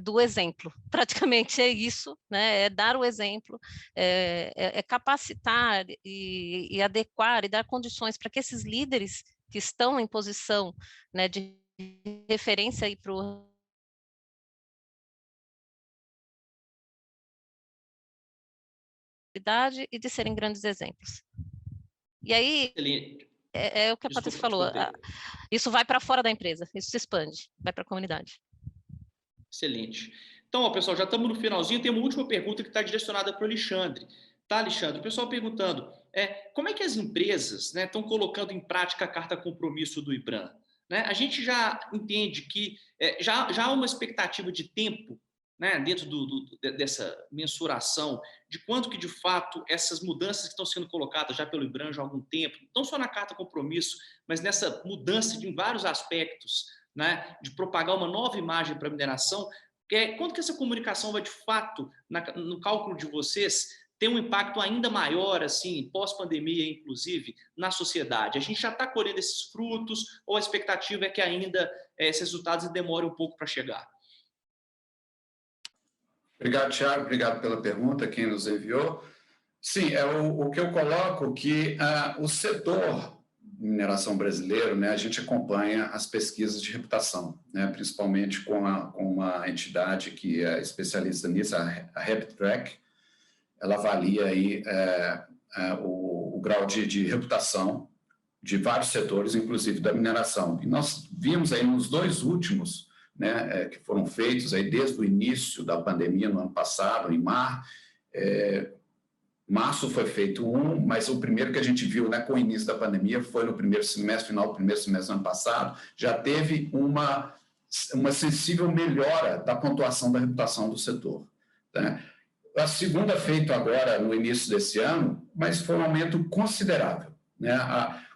do exemplo, praticamente é isso, né? É dar o exemplo, é capacitar e adequar e dar condições para que esses líderes que estão em posição, né, de referência para o e de serem grandes exemplos. E aí, é o que a Patrícia falou, isso vai para fora da empresa, isso se expande, vai para a comunidade. Excelente. Então, ó, pessoal, já estamos no finalzinho, tem uma última pergunta que está direcionada para o Alexandre. Tá, Alexandre? O pessoal perguntando, como é que as empresas, né, estão colocando em prática a carta compromisso do IBRAM? Né? A gente já entende que já há uma expectativa de tempo, né, dentro dessa mensuração de quanto que, de fato, essas mudanças que estão sendo colocadas já pelo IBRAM já há algum tempo, não só na carta compromisso, mas nessa mudança em vários aspectos, né, de propagar uma nova imagem para a mineração, quanto que essa comunicação vai, de fato, no cálculo de vocês, ter um impacto ainda maior, assim, pós-pandemia, inclusive, na sociedade? A gente já está colhendo esses frutos ou a expectativa é que ainda esses resultados demorem um pouco para chegar? Obrigado, Thiago. Obrigado pela pergunta, quem nos enviou. Sim, o que eu coloco que o setor de mineração brasileiro, né, a gente acompanha as pesquisas de reputação, né, principalmente com uma entidade que é especialista nisso, a RepTrak. Ela avalia aí o grau de reputação de vários setores, inclusive da mineração. E nós vimos aí nos 2 últimos, né, que foram feitos aí desde o início da pandemia, no ano passado, em março foi feito mas o primeiro que a gente viu, né, com o início da pandemia foi no primeiro semestre, final do primeiro semestre do ano passado, já teve uma sensível melhora da pontuação da reputação do setor, né? A segunda feito agora no início desse ano, mas foi um aumento considerável, né?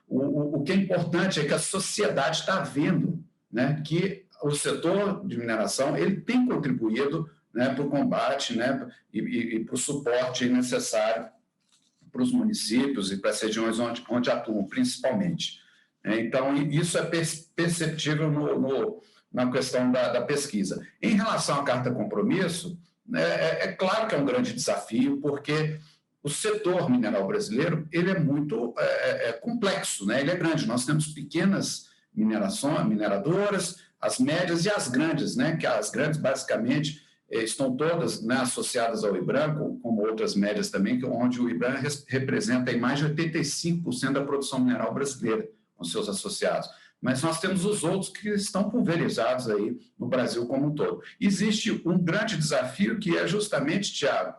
O que é importante é que a sociedade está vendo, né, que o setor de mineração ele tem contribuído, né, para o combate, né, e para o suporte necessário para os municípios e para as regiões onde atuam, principalmente. Então, isso é perceptível na questão da pesquisa. Em relação à carta compromisso, né, é claro que é um grande desafio, porque o setor mineral brasileiro ele é muito complexo, né? Ele é grande. Nós temos pequenas mineradoras, as médias e as grandes, né? Que as grandes, basicamente, estão todas, né, associadas ao IBRAM, como outras médias também, onde o IBRAM representa em mais de 85% da produção mineral brasileira, com seus associados. Mas nós temos os outros que estão pulverizados aí no Brasil como um todo. Existe um grande desafio que é justamente, Tiago,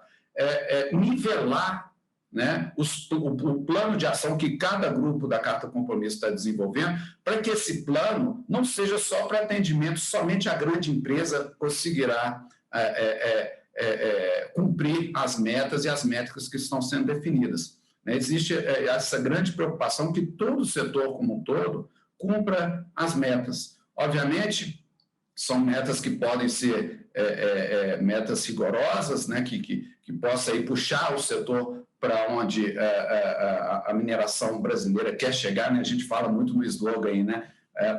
nivelar, né, o plano de ação que cada grupo da Carta Compromisso está desenvolvendo, para que esse plano não seja só para atendimento, somente a grande empresa conseguirá cumprir as metas e as métricas que estão sendo definidas. Existe essa grande preocupação que todo o setor como um todo cumpra as metas. Obviamente, são metas que podem ser metas rigorosas, né, que possa aí puxar o setor para onde a mineração brasileira quer chegar, né? A gente fala muito no slogan aí, né?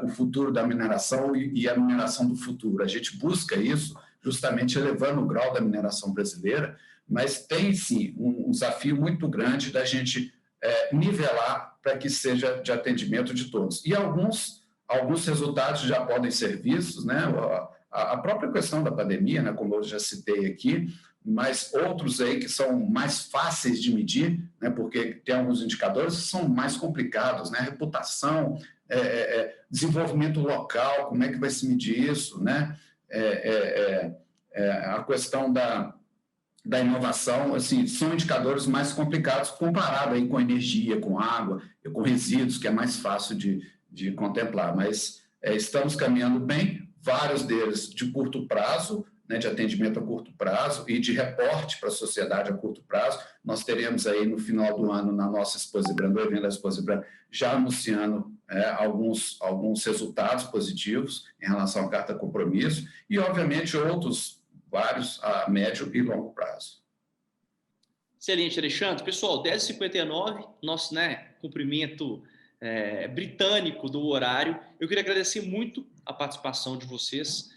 O futuro da mineração e a mineração do futuro. A gente busca isso justamente elevando o grau da mineração brasileira, mas tem, sim, um desafio muito grande da gente nivelar para que seja de atendimento de todos. E alguns resultados já podem ser vistos, né? A própria questão da pandemia, né, como eu já citei aqui, mas outros aí que são mais fáceis de medir, né, porque tem alguns indicadores que são mais complicados, né? Reputação, desenvolvimento local, como é que vai se medir isso, né? A questão da inovação, assim, são indicadores mais complicados comparado aí com energia, com água, com resíduos, que é mais fácil de contemplar, mas estamos caminhando bem, vários deles de curto prazo, né, de atendimento a curto prazo e de reporte para a sociedade a curto prazo. Nós teremos aí no final do ano, na nossa Exposibran, no evento da Exposibran, já anunciando alguns resultados positivos em relação à carta compromisso e, obviamente, vários a médio e longo prazo. Excelente, Alexandre. Pessoal, 10h59, nosso, né, cumprimento britânico do horário. Eu queria agradecer muito a participação de vocês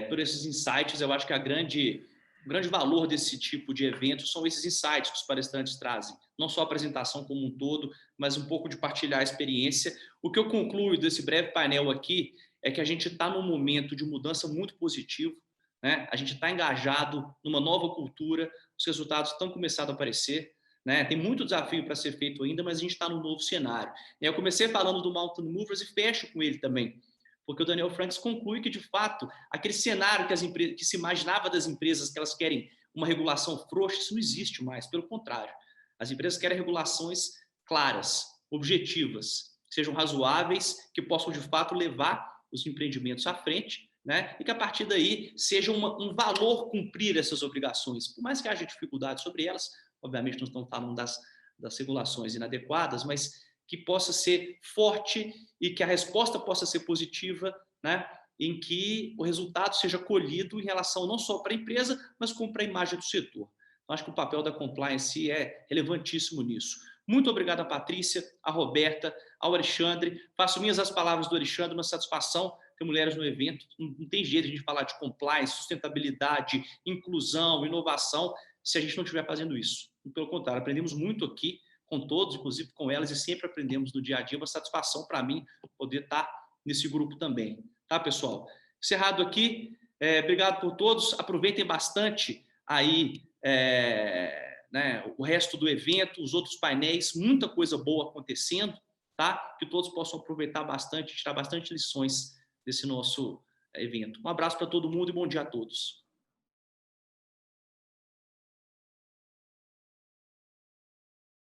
por esses insights. Eu acho que o grande valor desse tipo de evento são esses insights que os palestrantes trazem. Não só a apresentação como um todo, mas um pouco de partilhar a experiência. O que eu concluo desse breve painel aqui é que a gente está num momento de mudança muito positivo, né? A gente está engajado numa nova cultura, os resultados estão começando a aparecer, né? Tem muito desafio para ser feito ainda, mas a gente está num novo cenário. Eu comecei falando do Mountain Movers e fecho com ele também, porque o Daniel Franks conclui que, de fato, aquele cenário que se imaginava das empresas que elas querem uma regulação frouxa, isso não existe mais, pelo contrário. As empresas querem regulações claras, objetivas, que sejam razoáveis, que possam, de fato, levar os empreendimentos à frente, né? E que, a partir daí, seja um valor cumprir essas obrigações. Por mais que haja dificuldades sobre elas, obviamente não estamos falando das regulações inadequadas, mas que possa ser forte e que a resposta possa ser positiva, né? Em que o resultado seja colhido em relação não só para a empresa, mas como para a imagem do setor. Então, acho que o papel da compliance é relevantíssimo nisso. Muito obrigado a Patrícia, a Roberta, ao Alexandre. Faço minhas as palavras do Alexandre, uma satisfação ter mulheres no evento. Não tem jeito de a gente falar de compliance, sustentabilidade, inclusão, inovação, se a gente não estiver fazendo isso. Pelo contrário, aprendemos muito aqui com todos, inclusive com elas, e sempre aprendemos no dia a dia. Uma satisfação para mim poder estar nesse grupo também. Tá, pessoal? Encerrado aqui. Obrigado por todos. Aproveitem bastante aí né, o resto do evento, os outros painéis, muita coisa boa acontecendo, tá? Que todos possam aproveitar bastante, tirar bastante lições desse nosso evento. Um abraço para todo mundo e bom dia a todos.